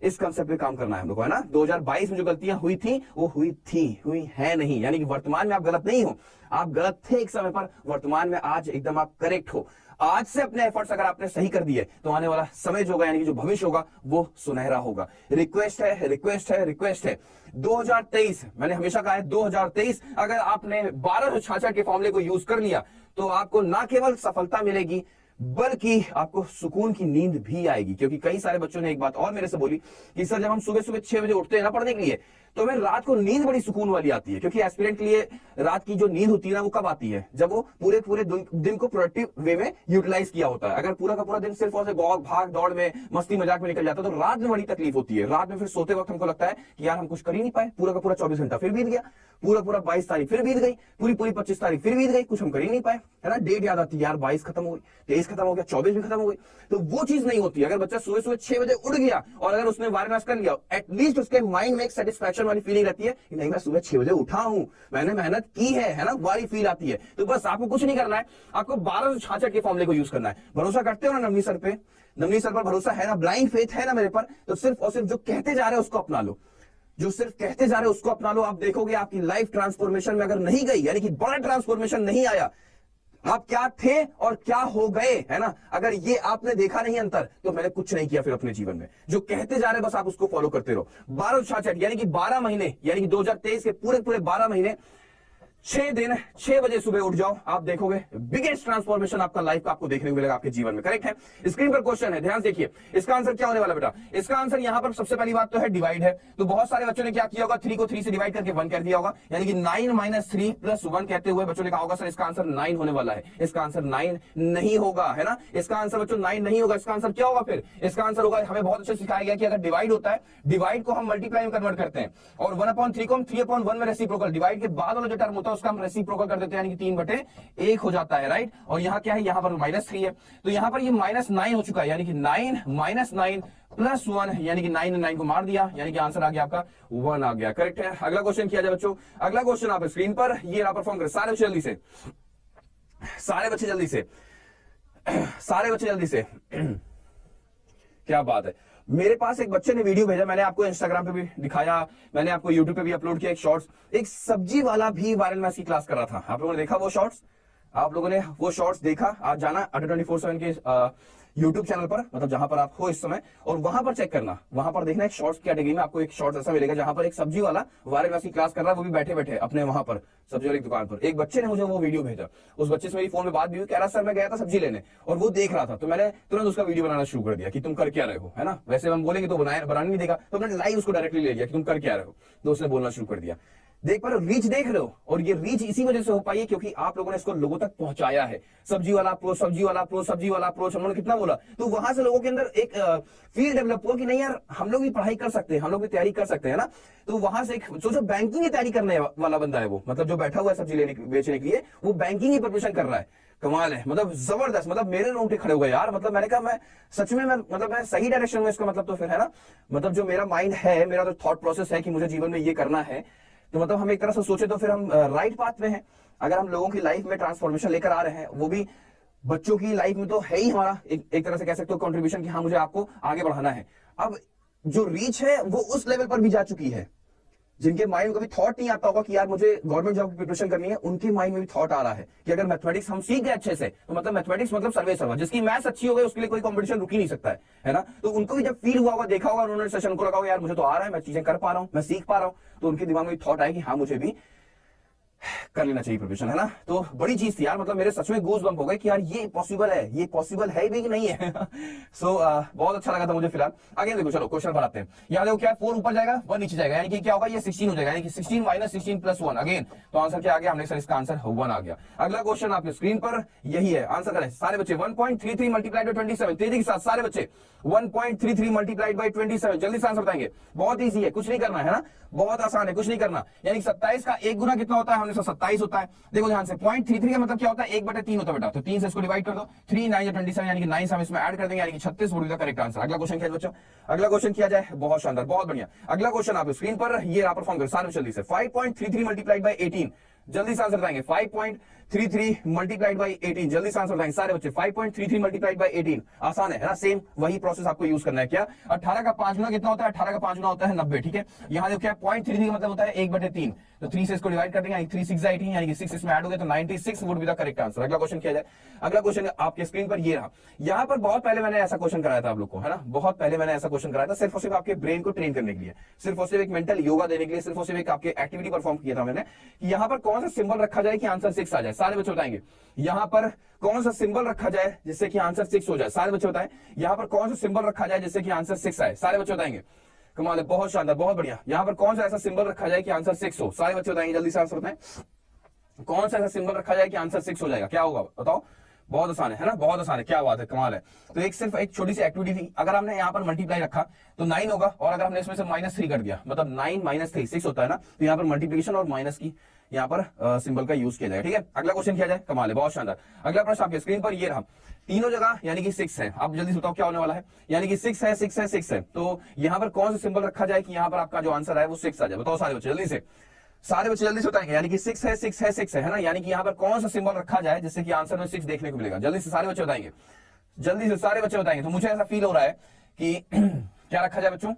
इस कंसेप्ट पे काम करना है हम लोग को, है ना। 2022 में जो गलतियां हुई थी वो हुई थी, हुई है नहीं, यानी कि वर्तमान में आप गलत नहीं हो, आप गलत थे एक समय पर, वर्तमान में आज एकदम आप करेक्ट हो। आज से अपने एफर्ट्स अगर आपने सही कर दिए तो आने वाला समय जो होगा, यानी कि जो भविष्य होगा वो सुनहरा होगा। रिक्वेस्ट है, रिक्वेस्ट है, रिक्वेस्ट है। 2023, मैंने हमेशा कहा है 2023 अगर आपने 1266 के फॉर्मूले को यूज कर लिया तो आपको ना केवल सफलता मिलेगी बल्कि आपको सुकून की नींद भी आएगी। क्योंकि कई सारे बच्चों ने एक बात और मेरे से बोली कि सर जब हम सुबह सुबह 6 बजे उठते हैं ना पढ़ने के लिए, तो हमें रात को नींद बड़ी सुकून वाली आती है। क्योंकि एस्पिरेंट के लिए रात की जो नींद होती है ना वो कब आती है? जब वो पूरे पूरे दिन को प्रोडक्टिव वे में यूटिलाइज किया होता है। अगर पूरा का पूरा दिन सिर्फ और भाग दौड़ में, मस्ती मजाक में निकल जाता है तो रात में बड़ी तकलीफ होती है। रात में फिर सोते वक्त हमको लगता है कि यार हम कुछ कर ही नहीं पाए, पूरा का पूरा 24 घंटा फिर बीत गया, पूरा पूरा 22 तारीख फिर बीत गई, पूरी पूरी 25 तारीख फिर बीत गई, कुछ हम कर ही नहीं पाए, है ना। डेट याद आती है यार 22 खत्म हो गई, 23 खत्म हो गया, 24 भी खत्म हो गई। तो वो चीज नहीं होती। अगर बच्चा सुबह सुबह 6 बजे उठ गया और अगर उसने वायरलेस कर लिया, एटलीस्ट उसके माइंड में एक सेटिस्फैक्शन वाली फीलिंग रहती है कि नहीं मैं सुबह 6 बजे उठा हूं, मैंने मेहनत की है ना, वाली फील आती है। तो बस आपको कुछ नहीं करना है, आपको 1266 के फॉर्मूले को यूज करना है। भरोसा करते हो ना नवनी सर पे? नवनी सर पर भरोसा है ना? ब्लाइंड फेथ है ना मेरे पर? तो सिर्फ और सिर्फ जो कहते जा रहे हैं उसको अपना लो, जो सिर्फ कहते जा रहे हैं उसको अपना लो। आप देखोगे आपकी लाइफ ट्रांसफॉर्मेशन में अगर नहीं गई, यानी कि बड़ा ट्रांसफॉर्मेशन नहीं आया, आप क्या थे और क्या हो गए, है ना, अगर ये आपने देखा नहीं अंतर, तो मैंने कुछ नहीं किया फिर अपने जीवन में। जो कहते जा रहे बस आप उसको फॉलो करते रहो। 1266 यानी कि 12 महीने, यानी कि 2023 के पूरे पूरे 12 महीने 6 दिन 6 बजे सुबह उठ जाओ, आप देखोगे बिगेस्ट ट्रांसफॉर्मेशन आपका लाइफ का आपको देखने को मिलेगा आपके जीवन में, करेक्ट है। स्क्रीन पर क्वेश्चन है, ध्यान देखिए इसका आंसर क्या होने वाला बेटा। इसका आंसर यहां पर सबसे पहली बात तो है डिवाइड है। तो बहुत सारे बच्चों ने क्या किया होगा, 3 को 3 से डिवाइड करके 1 कर दिया होगा, यानी कि 9 - 3 + 1 कहते हुए बच्चों ने कहा होगा सर इसका आंसर 9 होने वाला है। इसका आंसर 9 नहीं होगा, है ना। इसका आंसर बच्चों 9 नहीं होगा। इसका आंसर क्या होगा फिर? इसका आंसर होगा, हमें बहुत अच्छे सिखाया गया कि अगर डिवाइड होता है, डिवाइड को हम मल्टीप्लाई में कन्वर्ट करते हैं और 1/3 को हम 3/1 में रेसिप्रोकल, डिवाइड के बाद वाला जो टर्म होता है उसका हम रेसिप्रोकल कर देते हैं, यानी कि 3/1 हो जाता है, राइट। और यहाँ क्या है, यहाँ पर -3 है, तो यहाँ पर ये -9 हो चुका है, यानी कि 9 - 9 + 1, यानी कि 9 ने 9 को मार दिया, यानी कि आंसर आ गया आपका 1 आ गया, करेक्ट है। अगला क्वेश्चन किया जाए बच्चों। अगला क्वेश्चन आप स्क्रीन पर ये रहा, परफॉर्म करें सारे बच्चे जल्दी से, सारे बच्चे जल्दी से, सारे बच्चे जल्दी से। क्या बात है। मेरे पास एक बच्चे ने वीडियो भेजा, मैंने आपको इंस्टाग्राम पे भी दिखाया, मैंने आपको यूट्यूब पे भी अपलोड किया एक शॉर्ट्स। एक सब्जी वाला भी वायरल मैथ्स की क्लास कर रहा था। आप लोगों ने देखा वो शॉर्ट्स? आप लोगों ने वो शॉर्ट्स देखा? आज जाना अड्डा 24/7 के यूट्यूब चैनल पर, मतलब जहां पर आप हो इस समय, और वहां पर चेक करना, वहां पर देखना एक शॉर्ट्स कैटेगरी में आपको एक शॉर्ट्स ऐसा मिलेगा जहां पर एक सब्जी वाला वायरल मैथ्स की क्लास कर रहा है, वो भी बैठे बैठे अपने वहां पर सब्जी वाली दुकान पर। एक बच्चे ने मुझे वो वीडियो भेजा, उस बच्चे से मेरी फोन में बात भी हुई, कह रहा सर मैं गया था सब्जी लेने और वो देख रहा था, तो मैंने तुरंत उसका वीडियो बनाना शुरू कर दिया कि तुम कर क्या रहे हो, है ना। वैसे हम बोलेंगे तो बनाने नहीं देगा, तो मैंने लाइव उसको डायरेक्टली ले लिया कि तुम कर क्या रहे हो, तो उसने बोलना शुरू कर दिया। देख पा रहे हो, रीच देख रहे हो, और ये रीच इसी वजह से हो पाई है क्योंकि आप लोगों ने इसको लोगों तक पहुंचाया है। सब्जी वाला अप्रोच, सब्जी वाला अप्रोच, सब्जी वाला अप्रोच, हम लोगों ने कितना बोला, तो वहां से लोगों के अंदर एक फील डेवलप हुआ कि नहीं यार हम लोग भी पढ़ाई कर सकते हैं, हम लोग भी तैयारी कर सकते हैं ना। तो वहां से जो बैंकिंग की तैयारी करने वाला बंदा है वो, मतलब जो बैठा हुआ है सब्जी बेचने के लिए, वो बैंकिंग की प्रिपरेशन कर रहा है। कमाल है, मतलब जबरदस्त, मतलब मेरे रोंगटे खड़े हो गए यार। मतलब मैंने कहा मैं सच में मैं सही डायरेक्शन में, इसका मतलब तो फिर है ना, मतलब जो मेरा माइंड है, मेरा जो थॉट प्रोसेस है कि मुझे जीवन में ये करना है, तो मतलब हम एक तरह से सोचे तो फिर हम राइट पाथ में हैं। अगर हम लोगों की लाइफ में ट्रांसफॉर्मेशन लेकर आ रहे हैं, वो भी बच्चों की लाइफ में, तो है ही हमारा एक तरह से कह सकते हो कंट्रीब्यूशन कि हाँ मुझे आपको आगे बढ़ाना है। अब जो रीच है वो उस लेवल पर भी जा चुकी है, जिनके माइंड में कभी थॉट नहीं आता होगा कि यार मुझे गवर्नमेंट जॉब की प्रिपरेशन करनी है, उनके माइंड में भी थॉट आ रहा है कि अगर मैथमेटिक्स हम सीख गए अच्छे से, तो मतलब मैथमेटिक्स मतलब सर्वे सर्वा, जिसकी मैथ्स अच्छी हो गई उसके लिए कोई कंपटीशन रुक ही नहीं सकता है ना। तो उनको भी जब फील हुआ होगा, देखा होगा उन्होंने सेशन को, लगा होगा यार मुझे तो आ रहा है, मैं चीजें कर पा रहा हूं, मैं सीख पा रहा हूं, तो उनके दिमाग में थॉट आए कि हाँ मुझे भी कर लेना चाहिए प्रिपरेशन, है ना। तो बड़ी चीज थी यार, मतलब मेरे सच में गूज बम्प हो गए कि यार ये पॉसिबल है, ये पॉसिबल है भी कि नहीं है। सो बहुत अच्छा लगा था मुझे। फिलहाल आगे देखो, चलो क्वेश्चन पर आते हैं। यहाँ देखो क्या 4 ऊपर जाएगा 1 नीचे जाएगा, यानी कि क्या होगा, ये 16 हो जाएगा, यानी कि 16 माइनस 16 प्लस 1 अगेन। तो आंसर क्या आ गया, हमने सर इसका आंसर 1 आ गया। अगला क्वेश्चन आपके स्क्रीन पर यही है, आंसर करें सारे बच्चे। 1.33 मल्टीप्लाइड बाय 27, तेजी के साथ सारे बच्चे 1.33 मल्टीप्लाइड बाय 27, जल्दी से आंसर बताएंगे। बहुत ईजी है, कुछ नहीं करना है ना, बहुत आसान है, कुछ नहीं करना। यानी 27 का 1 गुना कितना होता है, हमने 27 होता है। देखो ध्यान से, 0.33 का मतलब क्या होता है, 1/3 होता है बेटा। तो 3 से इसको डिवाइड कर दो, 3 9 27, यानी कि 9 हम इसमें ऐड कर देंगे, यानी कि 36 would be the correct answer. अगला क्वेश्चन क्या है बच्चों, अगला क्वेश्चन किया जाए। बहुत शानदार, बहुत बढ़िया। अगला क्वेश्चन आप स्क्रीन पर ये रहा, परफॉर्म करो सारे जल्दी से। 5.33 मल्टीप्लाइड बाय 18, जल्दी से आंसर बताएंगे। 5.33 मल्टीप्लाइड बाय 18, जल्दी से आंसर बताएंगे सारे बच्चे। 5.33 मल्टीप्लाइड बाय 18 आसान है ना, सेम वही प्रोसेस आपको यूज करना है। क्या 18 का 5 गुना कितना होता है, 18 का 5 गुना होता है 90, ठीक है। यहाँ देखो क्या 0.33 का मतलब होता है 1/3, तो 3 से इसको डिवाइड कर देंगे, 3 6 18, यानी कि 6 इसमें ऐड हो गया, तो 96 would be the correct answer. अगला क्वेश्चन किया जाए। अगला क्वेश्चन आपके स्क्रीन पर ये रहा। यहाँ पर बहुत पहले मैंने ऐसा क्वेश्चन कराया था आप लोग को, है ना, बहुत पहले मैंने ऐसा क्वेश्चन कराया था, सिर्फ और सिर्फ आपके ब्रेन को ट्रेन करने के लिए, सिर्फ और सिर्फ एक मेंटल योगा देने के लिए, सिर्फ और सिर्फ एक आपके एक्टिविटी परफॉर्म किया था मैंने कि यहाँ पर कौन सा सिंबल रखा जाए कि आंसर 6 आ जाए। सारे बच्चे बताएंगे यहाँ पर कौन सा सिंबल रखा जाए जिससे कि आंसर 6 हो जाए। सारे बच्चे बताएं यहाँ पर कौन सा सिंबल रखा जाए जिससे कि आंसर 6 आए। सारे बच्चे बताएंगे, कमाल है, बहुत शानदार, बहुत बढ़िया। यहाँ पर कौन सा ऐसा सिंबल रखा जाए कि आंसर 6 हो। सारे बच्चे बताएंगे, जल्दी से आंसर बताएं, कौन सा ऐसा सिंबल रखा जाए कि आंसर 6 हो जाएगा, क्या होगा बताओ। बहुत आसान है ना, बहुत आसान है, क्या बात है, कमाल है। तो एक सिर्फ एक छोटी सी एक्टिविटी थी। अगर हमने यहाँ पर मल्टीप्लाई रखा तो 9 होगा, और अगर हमने इसमें से -3 कर दिया, मतलब 9 - 3 6 होता है ना, तो यहाँ पर मल्टीप्लिकेशन और माइनस की यहाँ पर सिंबल का यूज किया जाए, ठीक है। अगला क्वेश्चन किया जाए, कमाल है, बहुत शानदार। अगला प्रश्न आपके स्क्रीन पर ये रहा, तीनों जगह यानी कि 6 है। आप जल्दी से बताओ क्या होने वाला है, यानी कि 6 है 6 है 6 है, तो यहाँ पर कौन सा सिंबल रखा जाए कि यहाँ पर आपका जो आंसर है वो 6 आ जाए। बताओ सारे बच्चे जल्दी से, सारे बच्चे जल्दी से बताएंगे। यानी कि 6 है 6 है 6 है ना, यानी कि यहाँ पर कौन सा सिंबल रखा जाए जिससे कि आंसर में 6 देखने को मिलेगा। जल्दी से सारे बच्चे बताएंगे, जल्दी से सारे बच्चे बताएंगे। तो मुझे ऐसा फील हो रहा है कि क्या रखा जाए बच्चों,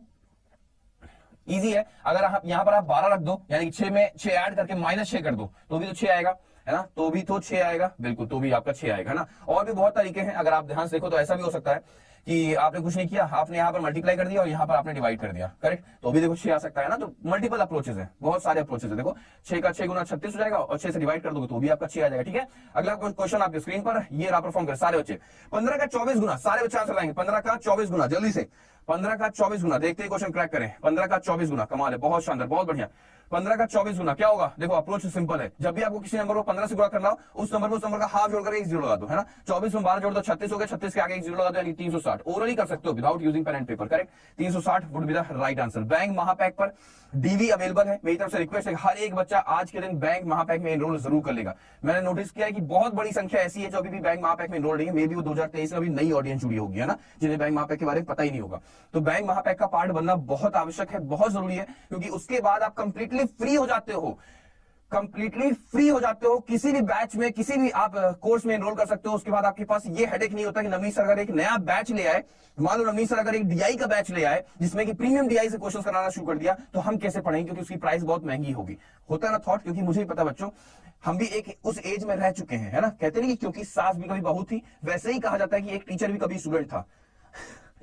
इजी है। अगर आप यहाँ पर आप 12 रख दो, यानी कि 6 में 6 ऐड करके -6 कर दो, तो भी तो 6 आएगा, है ना, तो भी तो 6 आएगा, बिल्कुल, तो भी आपका 6 आएगा, है ना। और भी बहुत तरीके हैं, अगर आप ध्यान से देखो तो ऐसा भी हो सकता है कि आपने कुछ नहीं किया, आपने यहाँ पर मल्टीप्लाई कर दिया और यहाँ पर आपने डिवाइड कर दिया, करेक्ट, तो भी देखो 6 आ सकता है ना। तो मल्टीपल अप्रोचेस है, बहुत सारे अप्रोचेस है। देखो 6 का 6 गुना 36 हो जाएगा, और 6 से डिवाइड कर दोगे तो भी आपका 6 आ जाएगा, ठीक है। अगला क्वेश्चन आपके स्क्रीन पर ये रहा, परफॉर्म कर सारे बच्चे। 15 का 24 गुना, सारे बच्चे आंसर लाएंगे। 15 का 24 गुना, जल्दी से 15 का 24 गुना, देखते हैं क्वेश्चन क्रैक करें। 15 का 24 गुना, कमाल है, बहुत शानदार, बहुत बढ़िया। 15 का 24 गुना क्या होगा, देखो अप्रोच सिंपल है। जब भी आपको किसी नंबर को 15 से गुणा करना हो, उस नंबर का हाफ जोड़कर एक 0 लगा दो, है ना। 24 में 12 जोड़ दो 36 हो गया, 36 के आगे एक 0 लगा दो, यानी 360। ओरली कर सकते हो without using pen and paper, correct. 360 would be the right answer. Bank Mahapack पर डीवी अवेलेबल है, मेरी तरफ से रिक्वेस्ट है हर एक बच्चा आज के दिन बैंक महापैक में एनरोल जरूर कर लेगा। मैंने नोटिस किया है कि बहुत बड़ी संख्या ऐसी है जो अभी भी बैंक महापैक में एनरोल नहीं है। मे बी वो 2023 में अभी नई ऑडियंस जुड़ी होगी, है ना, जिन्हें बैंक महापैक के बारे में पता ही नहीं होगा। तो बैंक महापैक का पार्ट बनना बहुत आवश्यक है, बहुत जरूरी है, क्योंकि उसके बाद आप कंप्लीटली फ्री हो जाते हो, कंप्लीटली फ्री हो जाते हो। किसी भी बैच में, किसी भी आप कोर्स में एनरोल कर सकते हो। उसके बाद आपके पास ये हेडेक नहीं होता कि नवनीत सर अगर एक नया बैच ले आए, मान लो नवनीत सर अगर एक डीआई का बैच ले आए जिसमें कि प्रीमियम डीआई से क्वेश्चंस कराना शुरू कर दिया, तो हम कैसे पढ़ेंगे, क्योंकि उसकी प्राइस बहुत महंगी होगी। होता है ना थॉट, क्योंकि मुझे ही पता बच्चों, हम भी एक उस एज में रह चुके हैं, है ना। कहते नहीं कि क्योंकि सास भी कभी बहू थी, वैसे ही कहा जाता है कि एक टीचर भी कभी स्टूडेंट था,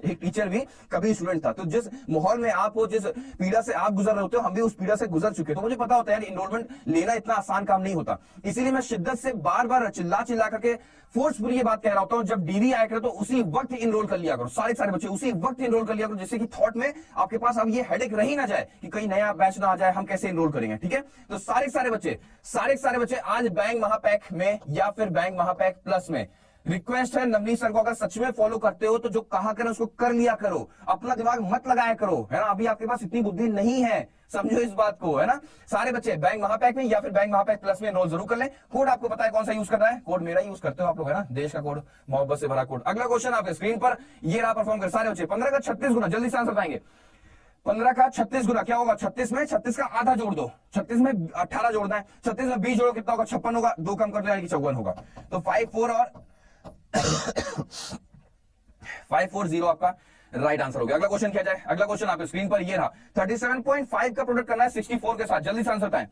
एक टीचर भी कभी स्टूडेंट था। तो जिस माहौल में आप हो, जिस पीड़ा से आप गुजर रहे होते हो, हम भी उस पीड़ा से गुजर चुके। तो मुझे पता होता है यार, इनरोलमेंट लेना इतना आसान काम नहीं होता। इसीलिए मैं शिद्दत से बार बार चिल्ला चिल्ला करके फोर्सफुली ये बात कह रहा होता हूं, जब डीवी आया करो तो उसी वक्त इनरोल कर लिया करो। सारे बच्चे उसी वक्त इनरोल कर लिया करो, जिससे कि थॉट में आपके पास अब ये हेडेक रही ना जाए कि कहीं नया बैच ना आ जाए, हम कैसे इनरोल करेंगे, ठीक है। तो सारे बच्चे आज बैंक महापैक में या फिर बैंक महापैक प्लस में, रिक्वेस्ट है नवनीत सर को, अगर सच में फॉलो करते हो तो जो कहा करें उसको कर लिया करो, अपना दिमाग मत लगाया करो, है ना। अभी आपके पास इतनी बुद्धि नहीं है, समझो इस बात को, है ना। सारे बच्चे बैंक महापैक में या फिर बैंक महापैक प्लस में एनरोल जरूर कर लें। कोड आपको पता है कौन सा यूज करना है, कोड मेरा यूज करते हो आप लोग, है ना, देश का कोड, मोहब्बत से भरा कोड। अगला क्वेश्चन आपके स्क्रीन पर ये रहा, परफॉर्म कर सारे बच्चे। 15 का 36 गुना, जल्दी से आंसर बताएंगे। 15 का 36 गुना क्या होगा, 36 में 36 का आधा जोड़ दो, 36 में 18 जोड़ना है, 36 में 20 जोड़ो कितना होगा, 56 होगा, 2 कम कर दो यानी कि 54 होगा। तो 54 और 540 आपका राइट आंसर हो गया। अगला क्वेश्चन क्या जाए, अगला क्वेश्चन आपके स्क्रीन पर ये रहा। 37.5 का प्रोडक्ट करना है 64 के साथ, जल्दी से आंसर बताएं।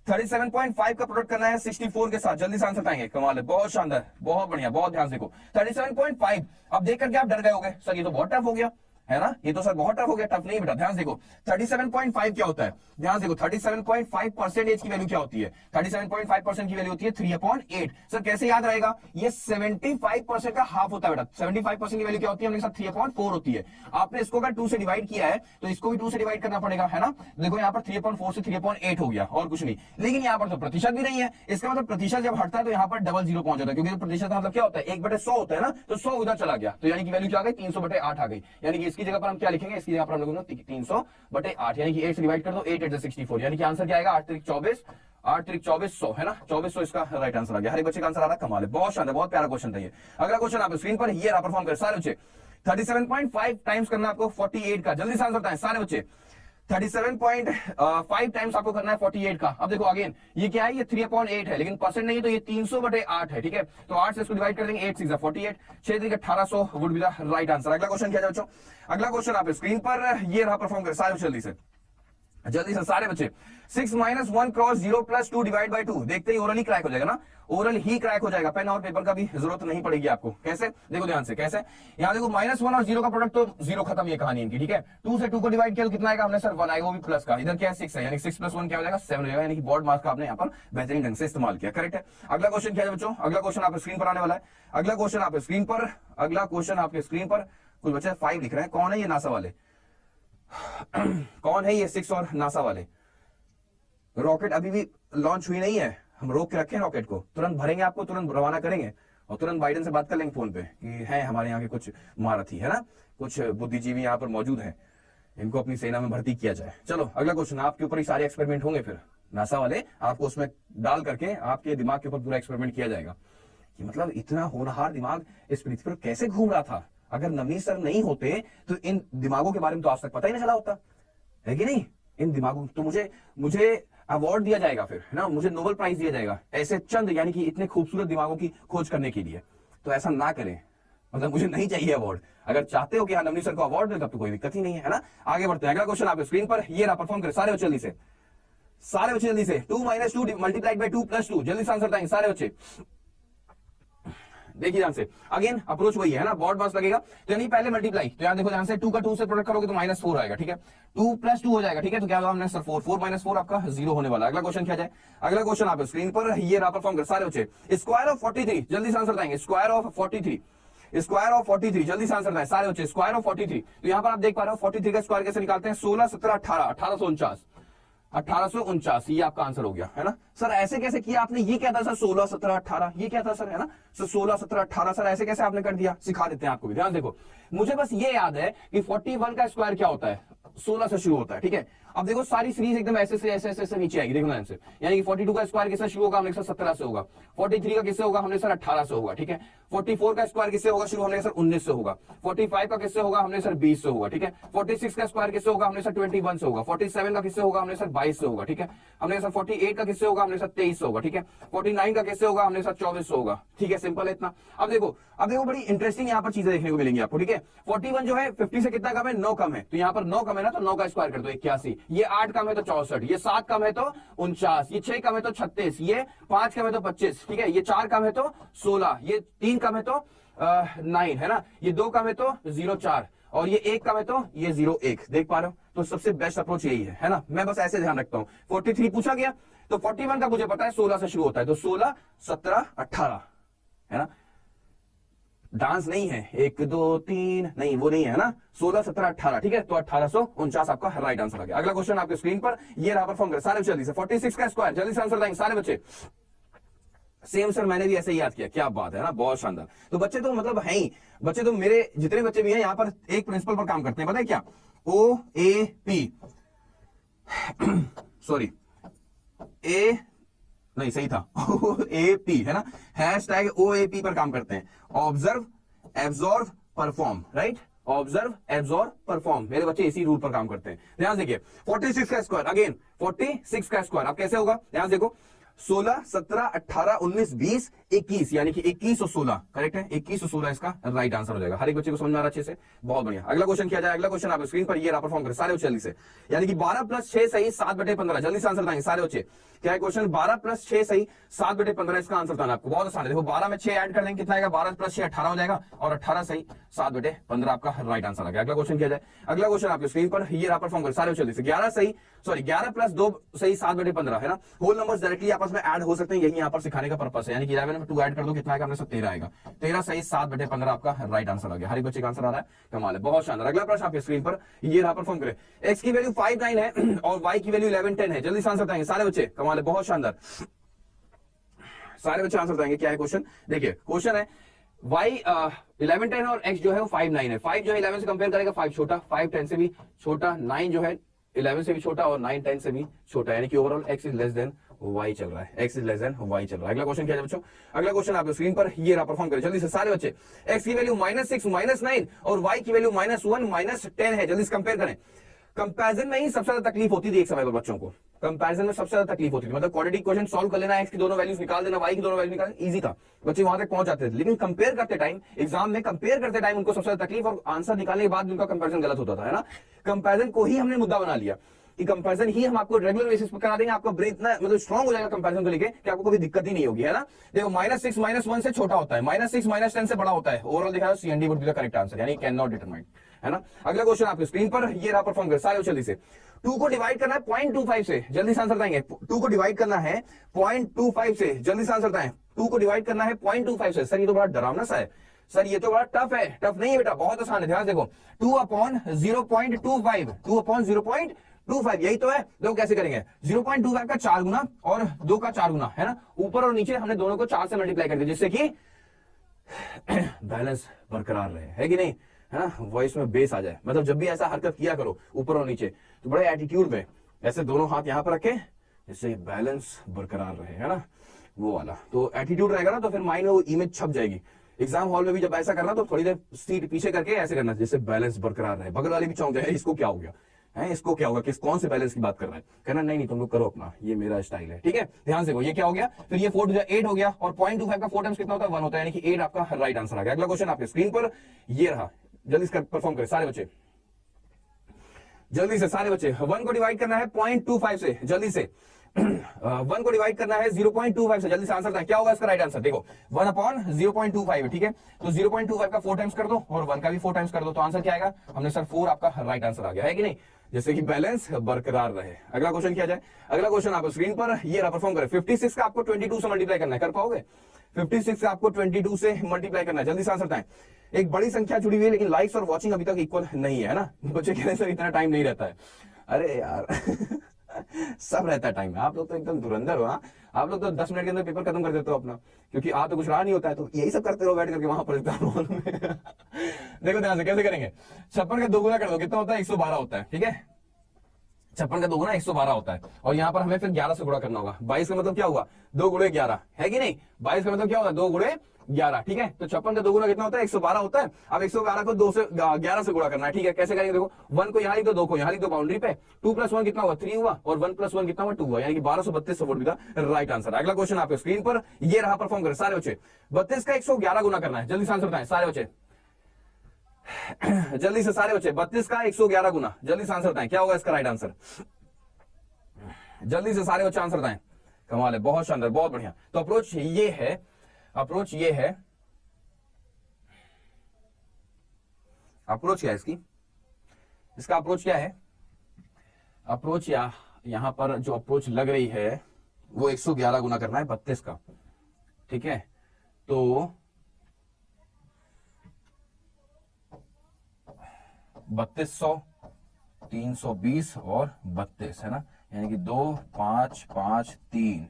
37.5 का प्रोडक्ट करना है 64 के साथ, जल्दी से आंसर बताएंगे। कमाल है, बहुत शानदार, बहुत बढ़िया, बहुत ध्यान से देखो। 37.5 अब देख करके आप डर गए होगे, सर ये तो बहुत टफ हो गया, है ना। ये तो सर बहुत टफ हो गया, टफ नहीं बेटा, ध्यान से देखो 37.5 क्या होता है, ध्यान से देखो 37.5% की वैल्यू क्या होती है, 37.5% की वैल्यू होती है 3/8। सर कैसे याद रहेगा, ये 75% का हाफ होता है बेटा, 75% की वैल्यू क्या होती है, हमने 3/4 होती है। आपने इसको अगर 2 से डिवाइड किया है तो इसको भी 2 से डिवाइड करना पड़ेगा, है ना। देखो यहाँ पर 3/4 से 3/8 हो गया और कुछ नहीं, लेकिन यहाँ पर तो प्रतिशत भी नहीं है, इसका मतलब प्रतिशत जब हटता है तो यहाँ पर डबल जीरो पहुंच जाता है, क्योंकि प्रतिशत मतलब क्या होता है 1/100 होता है ना, तो 100 उधर चला गया, तो यानी कि वैल्यू क्या आ गई 300/8 आ गई। यानी कि इसकी जगह पर हम क्या लिखेंगे, इसकी जगह पर हम लोग 300/8, यानी कि 8 से डिवाइड कर दो, 8 8 64, यानी कि आंसर क्या आएगा 8 3 24, 8 3 2400, है ना, 2400 इसका राइट आंसर आ गया। हर एक बच्चे का आंसर आ रहा है, कमाल है, बहुत शानदार, बहुत प्यारा क्वेश्चन था ये। अगला क्वेश्चन आप स्क्रीन पर ये रहा, परफॉर्म कर सारे बच्चे। 37.5 टाइम्स करना आपको 48 का, जल्दी से आंसर बताएं सारे बच्चे। 37.5 टाइम्स आपको करना है 48 का। अब देखो अगेन ये क्या है, ये 3/8 है, लेकिन परसेंट नहीं है तो ये 300/8 है, ठीक है। तो 8 से इसको डिवाइड कर देंगे, 8 6 48, 6 3 1800 would be the right answer. अगला क्वेश्चन क्या है बच्चों, अगला क्वेश्चन आप स्क्रीन पर ये रहा, परफॉर्म कर सारे जल्दी से सारे बच्चे। 6 - 1 क्रॉस 0 + 2 डिवाइड बाय 2, देखते ही ओरली क्रैक हो जाएगा ना, ओरल ही क्रैक हो जाएगा, पेन और पेपर का भी जरूरत नहीं पड़ेगी आपको। कैसे, देखो ध्यान से कैसे, यहाँ देखो -1 और 0 का प्रोडक्ट तो 0 खत्म, ये कहानी इनकी, ठीक है। 2 से 2 को डिवाइड किया तो कितना आएगा, हमने सर 1 आएगा, वो भी प्लस का, इधर क्या है 6 है, यानी 6 + 1 क्या हो जाएगा 7 हो जाएगा, यानी कि बोर्ड मार्क्स का आपने यहाँ पर बेहतरीन ढंग से इस्तेमाल किया, करेक्ट है। अगला क्वेश्चन क्या है बच्चों, अगला क्वेश्चन आप स्क्रीन पर आने वाला है, अगला क्वेश्चन आप स्क्रीन पर, अगला क्वेश्चन आपके स्क्रीन पर, कुछ बच्चे 5 लिख रहे हैं, कौन है ये नासा वाले, कौन है ये 6 और नासा वाले। रॉकेट अभी भी लॉन्च हुई नहीं है, हम रोक के रखे हैं रॉकेट को, तुरंत भरेंगे, आपको तुरंत रवाना करेंगे और तुरंत बाइडेन से बात कर लेंगे फोन पे कि है हमारे यहाँ के कुछ महारथी, है ना, कुछ बुद्धिजीवी यहाँ पर मौजूद हैं, इनको अपनी सेना में भर्ती किया जाए। चलो अगला क्वेश्चन, आपके ऊपर ही सारे एक्सपेरिमेंट होंगे, फिर नासा वाले आपको उसमें डाल करके आपके दिमाग के ऊपर पूरा एक्सपेरिमेंट किया जाएगा कि मतलब इतना होनहार दिमाग इस पृथ्वी पर कैसे घूम रहा था। अगर नवनीत सर नहीं होते तो इन दिमागों के बारे में तो आज तक पता ही नहीं चला होता, है कि नहीं। इन दिमागों तो मुझे अवार्ड दिया जाएगा, फिर है ना, मुझे नोबेल प्राइज दिया जाएगा ऐसे चंद यानी कि इतने खूबसूरत दिमागों की खोज करने के लिए। तो ऐसा ना करें, मतलब मुझे नहीं चाहिए अवार्ड। अगर चाहते हो कि हाँ नवनीत सर को अवार्ड दे तब तो कोई दिक्कत ही नहीं है ना। आगे बढ़ते हैं, अगला क्वेश्चन आप स्क्रीन पर ये रहा, परफॉर्म करें सारे बच्चे जल्दी से, सारे बच्चे जल्दी से। 2 - 2 × 2 + 2, जल्दी से आंसर बताएंगे सारे बच्चे, देखिए ध्यान से। अगेन अप्रोच वही है ना, बोर्ड मार्क्स लगेगा, तो यानी पहले मल्टीप्लाई, तो यहाँ देखो ध्यान से 2 का 2 से प्रोडक्ट करोगे तो -4 आएगा, ठीक है। 2 + 2 हो जाएगा, ठीक है, तो क्या होगा हमने सर 4 - 4 आपका 0 होने वाला। अगला क्वेश्चन क्या जाए, अगला क्वेश्चन आप स्क्रीन पर ये रहा, परफॉर्म कर सारे बच्चे। स्क्वायर ऑफ 43, जल्दी से आंसर बताएंगे, स्क्वायर ऑफ 43, स्क्वायर ऑफ 43, जल्दी से आंसर बताएं सारे बच्चे, स्क्वायर ऑफ 43। तो यहाँ पर आप देख पा रहे हो 43 का स्क्वायर कैसे निकालते हैं, 16 17 18, 1849, 1849, ये आपका आंसर हो गया, है ना। सर ऐसे कैसे किया आपने, ये क्या था सर 16 17 18, ये क्या था सर, है ना सर 16 17 18, सर ऐसे कैसे आपने कर दिया, सिखा देते हैं आपको भी। ध्यान देखो, मुझे बस ये याद है कि 41 का स्क्वायर क्या होता है, 16 से शुरू होता है, ठीक है। अब देखो सारी सीरीज एकदम ऐसे से ऐसे ऐसे नीचे आएगी, देखो ना से, यानी कि 42 का स्क्वायर किससे शुरू होगा, हमने सर 17 से होगा। 43 का किससे होगा, हमने सर 18 से होगा, ठीक है। 44 का स्क्वायर किससे होगा शुरू, हमने सर 19 से होगा। 45 का किससे होगा, हमने सर 20 से होगा, ठीक है। 46 का स्क्वायर किससे होगा, हमने सर 21 से होगा। 47 का किससे होगा, हमने सर 22 से होगा, ठीक है। हमने सर 48 का किससे होगा, हमने सर 23 से होगा, ठीक है। 49 का किससे होगा, हमने सर 24 से होगा, ठीक है, सिंपल है इतना। अब देखो बड़ी इंटरेस्टिंग यहाँ पर चीजें देखने को मिलेंगी आपको, ठीक है। 41 जो है 50 से कितना कम है, 9 कम है, तो यहाँ पर 9 कम है ना, तो 9 का स्क्वायर कर दो 81, ये 8 कम है तो 64, ये 7 कम है तो 49, ये 6 कम है तो 36, ये 5 कम है तो 25, ठीक है, ये 4 कम है तो 16, ये 3 कम है तो 9, है ना, ये 2 कम है तो 04, और ये 1 कम है तो ये 01, देख पा रहे हो। तो सबसे बेस्ट अप्रोच यही है ना, मैं बस ऐसे ध्यान रखता हूं। 43 पूछा गया तो 41 का मुझे पता है 16 से शुरू होता है, तो 16 17 18, है ना, डांस नहीं है 1 2 3 नहीं, वो नहीं है ना, 16 17 18, ठीक है, तो 1849 आपका राइट आंसर आ गया। अगला क्वेश्चन आपके स्क्रीन पर ये रहा, परफॉर्म कर सारे जल्दी से। 46 का स्क्वायर, जल्दी से आंसर देंगे सारे बच्चे। सेम सर, मैंने भी ऐसे ही याद किया, क्या बात है ना, बहुत शानदार। तो बच्चे तो मतलब है ही, बच्चे तो मेरे जितने बच्चे भी हैं यहाँ पर एक प्रिंसिपल पर काम करते हैं, पता है क्या, OAP, सॉरी ए नहीं सही था OAP, है ना, #OAP पर काम करते हैं, observe absorb perform, right, observe absorb perform, मेरे बच्चे इसी रूल पर काम करते हैं। ध्यान देखिए 46 का स्क्वायर, अगेन 46 का स्क्वायर अब कैसे होगा, ध्यान देखो 16, 17, 18, 19, 20, 21, यानी कि 21 और 16 करेक्ट है। 21 और 16 इसका राइट आंसर हो जाएगा। हर एक बच्चे को समझ में आ रहा अच्छे से, बहुत बढ़िया। अगला क्वेश्चन किया जाए। अगला क्वेश्चन आप स्क्रीन पर ये रहा, परफॉर्म करें सारे बच्चे जल्दी से। यानी कि 12 + 6 सही 7/15, जल्दी से आंसर बताएंगे सारे बच्चे। क्या है क्वेश्चन? 12 + 6 सही 7/15 इसका आंसर बताना आपको, बहुत आसान है। देखो 12 में 6 ऐड कर देंगे कितना आएगा? 12 + 6 18 हो जाएगा, और 18 सही 7/15 आपका राइट आंसर आ गया। अगला क्वेश्चन किया जाए। अगला क्वेश्चन आपके स्क्रीन पर ये रहा, परफॉर्म करें सारे जल्दी से। 11 सही, सॉरी 11 + 2 सही 7/15 है ना। होल नंबर्स डायरेक्टली आपस में ऐड हो सकते हैं, यही यहाँ पर सिखाने का पर्पस है। यानी कि 11 में 2 ऐड कर दो कितना आएगा? हमने 13 आएगा। 13 सही 7/15 आपका राइट आंसर आ गया। हर एक बच्चे का आंसर आ रहा है, कमाल है, बहुत शानदार। अगला प्रश्न आपके स्क्रीन पर ये रहा, परफॉर्म करें। x की वैल्यू 5 9 है और y की वैल्यू 11 10 है, जल्दी से आंसर बताएंगे सारे बच्चे, कमाल है, बहुत शानदार। सारे बच्चे आंसर बताएंगे। क्या है क्वेश्चन? देखिए क्वेश्चन है y 11 10 और x जो है वो 5 9 है। 5 जो है 11 से कंपेयर करेगा, 5 छोटा, 5 10 से भी छोटा, 9 जो है 11 से भी छोटा और 9 10 से भी छोटा, यानी कि overall x is less than y चल रहा है, x is less than y चल रहा है। अगला क्वेश्चन क्या है बच्चों? अगला क्वेश्चन आपके स्क्रीन पर ये रहा, परफॉर्म करें जल्दी से सारे बच्चे। x की वैल्यू -6 -9 और y की वैल्यू -1 -10 है, जल्दी से कंपेयर करें। कंपैरिजन में ही सबसे ज्यादा तकलीफ होती थी एक समय पर बच्चों को, कंपैरिजन में सबसे ज्यादा तकलीफ होती थी। मतलब क्वाड्रेटिक क्वेश्चन सॉल्व कर लेना, x की दोनों वैल्यूज निकाल देना, y की दोनों वैल्यूज निकाल, इजी था, बच्चे वहां तक पहुंच जाते थे। लेकिन कंपेयर करते टाइम, एग्जाम में कंपेयर करते टाइम उनको सबसे ज्यादा तकलीफ, और आंसर निकालने के बाद उनका कंपैरिजन गलत होता था, है ना। कंपैरिजन को ही हमने मुद्दा बना लिया कि कंपैरिजन ही हम आपको रेगुलर बेसिस पर करा देंगे, आपका ब्रेन इतना मतलब स्ट्रांग हो जाएगा कंपैरिजन को लेके कि आपको कोई दिक्कत ही नहीं होगी, है ना। देखो -6 -1 से छोटा होता है, -6 -10 से बड़ा होता है, ओवरऑल देखा C and D would be the correct answer, यानी कैन नॉट डिटरमाइन, है ना। अगला क्वेश्चन आपके स्क्रीन पर ये रहा, परफॉर्म कर सारे जल्दी से। 2 को डिवाइड करना है 0.25 से, जल्दी से आंसर बताएंगे। 2 को डिवाइड करना है 0.25 से, जल्दी से आंसर बताएं। 2 को डिवाइड करना है 0.25 से। सर ये तो बड़ा डरावना सा है, सर ये तो बड़ा टफ है। टफ नहीं है बेटा, बहुत आसान है, ध्यान देखो। 2/0.25, 2/0.25 यही तो है। देखो कैसे करेंगे, 0.25 का 4 गुना और 2 का 4 गुना, है ना। ऊपर और नीचे हमने दोनों को 4 से मल्टीप्लाई कर दिया, जिससे कि बैलेंस बरकरार रहे, है कि नहीं, है ना। वॉइस में बेस आ जाए, मतलब जब भी ऐसा हरकत किया करो ऊपर और नीचे तो बड़े एटीट्यूड में ऐसे दोनों हाथ यहां पर रखे, जिससे बैलेंस बरकरार रहे, है ना, वो वाला। तो एटीट्यूड रहेगा ना तो फिर माइंड में वो इमेज छप जाएगी। एग्जाम हॉल में भी जब ऐसा करना तो थोड़ी देर सीट पीछे करके ऐसे करना, जिससे बैलेंस बरकरार रहे। बगल वाले भी चौंक जाए, इसको क्या हो गया है, इसको क्या होगा, किस कौन से बैलेंस की बात कर रहा है। कहना नहीं तुम लोग करो अपना, ये मेरा स्टाइल है, ठीक है। ध्यान से, ये क्या हो गया, फिर ये 4 8 हो गया, और 0.25 का 4 टाइम्स कितना होता है? 1 होता है, यानी कि 8 आपका राइट आंसर आ गया। अगला क्वेश्चन आपके स्क्रीन पर ये रहा, जल्दी से परफॉर्म करें सारे बच्चे, जल्दी से सारे बच्चे। 1 को डिवाइड करना है 0.25 से, जल्दी से। 1 को डिवाइड करना है 0.25 से, जल्दी से आंसर बताएं क्या होगा इसका राइट आंसर। देखो 1/0.25 है, ठीक है। तो 0.25 का 4 टाइम्स कर दो और 1 का भी 4 टाइम्स कर दो, तो आंसर क्या आएगा? हमने सर 4 आपका राइट आंसर आ गया, है कि नहीं, जैसे कि बैलेंस बरकरार रहे। अगला क्वेश्चन किया जाए। अगला क्वेश्चन आपको स्क्रीन पर ये रहा, परफॉर्म करें। 56 का आपको 22 से मल्टीप्लाई करना है, कर पाओगे? 56 से आपको 22 से मल्टीप्लाई करना है, जल्दी से आंसर बताएं। एक बड़ी संख्या जुड़ी हुई है, लेकिन लाइक्स और वॉचिंग अभी तक इक्वल नहीं है ना। बच्चे कह रहे सर इतना टाइम नहीं रहता है। अरे यार सब रहता है टाइम, आप लोग तो एकदम धुरंधर हो। हाँ, आप लोग तो 10 मिनट के अंदर पेपर खत्म कर देते हो अपना, क्योंकि आप तो कुछ रहा नहीं होता है, तो यही सब करते रहो बैठ करके वहां पर एग्जाम हॉल में। देखो ध्यान से कैसे करेंगे। 56 का 2 गुना कर दो, कितना होता है? 112 होता है, ठीक है। 56 का 2 गुना 112 होता है, और यहाँ पर हमें फिर 11 से गुणा करना होगा। 22 का मतलब क्या हुआ? 2 गुणे 11, है कि नहीं। 22 का मतलब क्या होगा? 2 गुणे 11, ठीक है। तो 56 का 2 गुना कितना होता है? 112 होता है। अब 112 को 11 से गुणा करना है, ठीक है। कैसे करेंगे? देखो 1 को यहाँ लिख दो, 2 को यहाँ लिख दो बाउंड्री पे। 2 + 1 कितना हुआ? 3 हुआ, और 1 + 1 कितना हुआ? 2 हुआ, यानी कि 1232 वोट का राइट आंसर। अगला क्वेश्चन आपके स्क्रीन पर ये रहा, परफॉर्म करें सारे बच्चे। 32 का 111 गुना करना है, जल्दी से आंसर बताएं सारे बच्चे, जल्दी से सारे बच्चे। 32 का 111 गुना, जल्दी से आंसर बताएं क्या होगा इसका राइट आंसर। जल्दी से सारे बच्चे आंसर बताएं। कमाल है, बहुत शानदार, बहुत बढ़िया। तो अप्रोच ये है, अप्रोच ये है, अप्रोच क्या है इसकी, इसका अप्रोच क्या है? अप्रोच यहां पर जो अप्रोच लग रही है वो 111 गुना करना है 32 का, ठीक है। तो 3200, 320 और 32, है ना, यानी कि 2 5 5 3,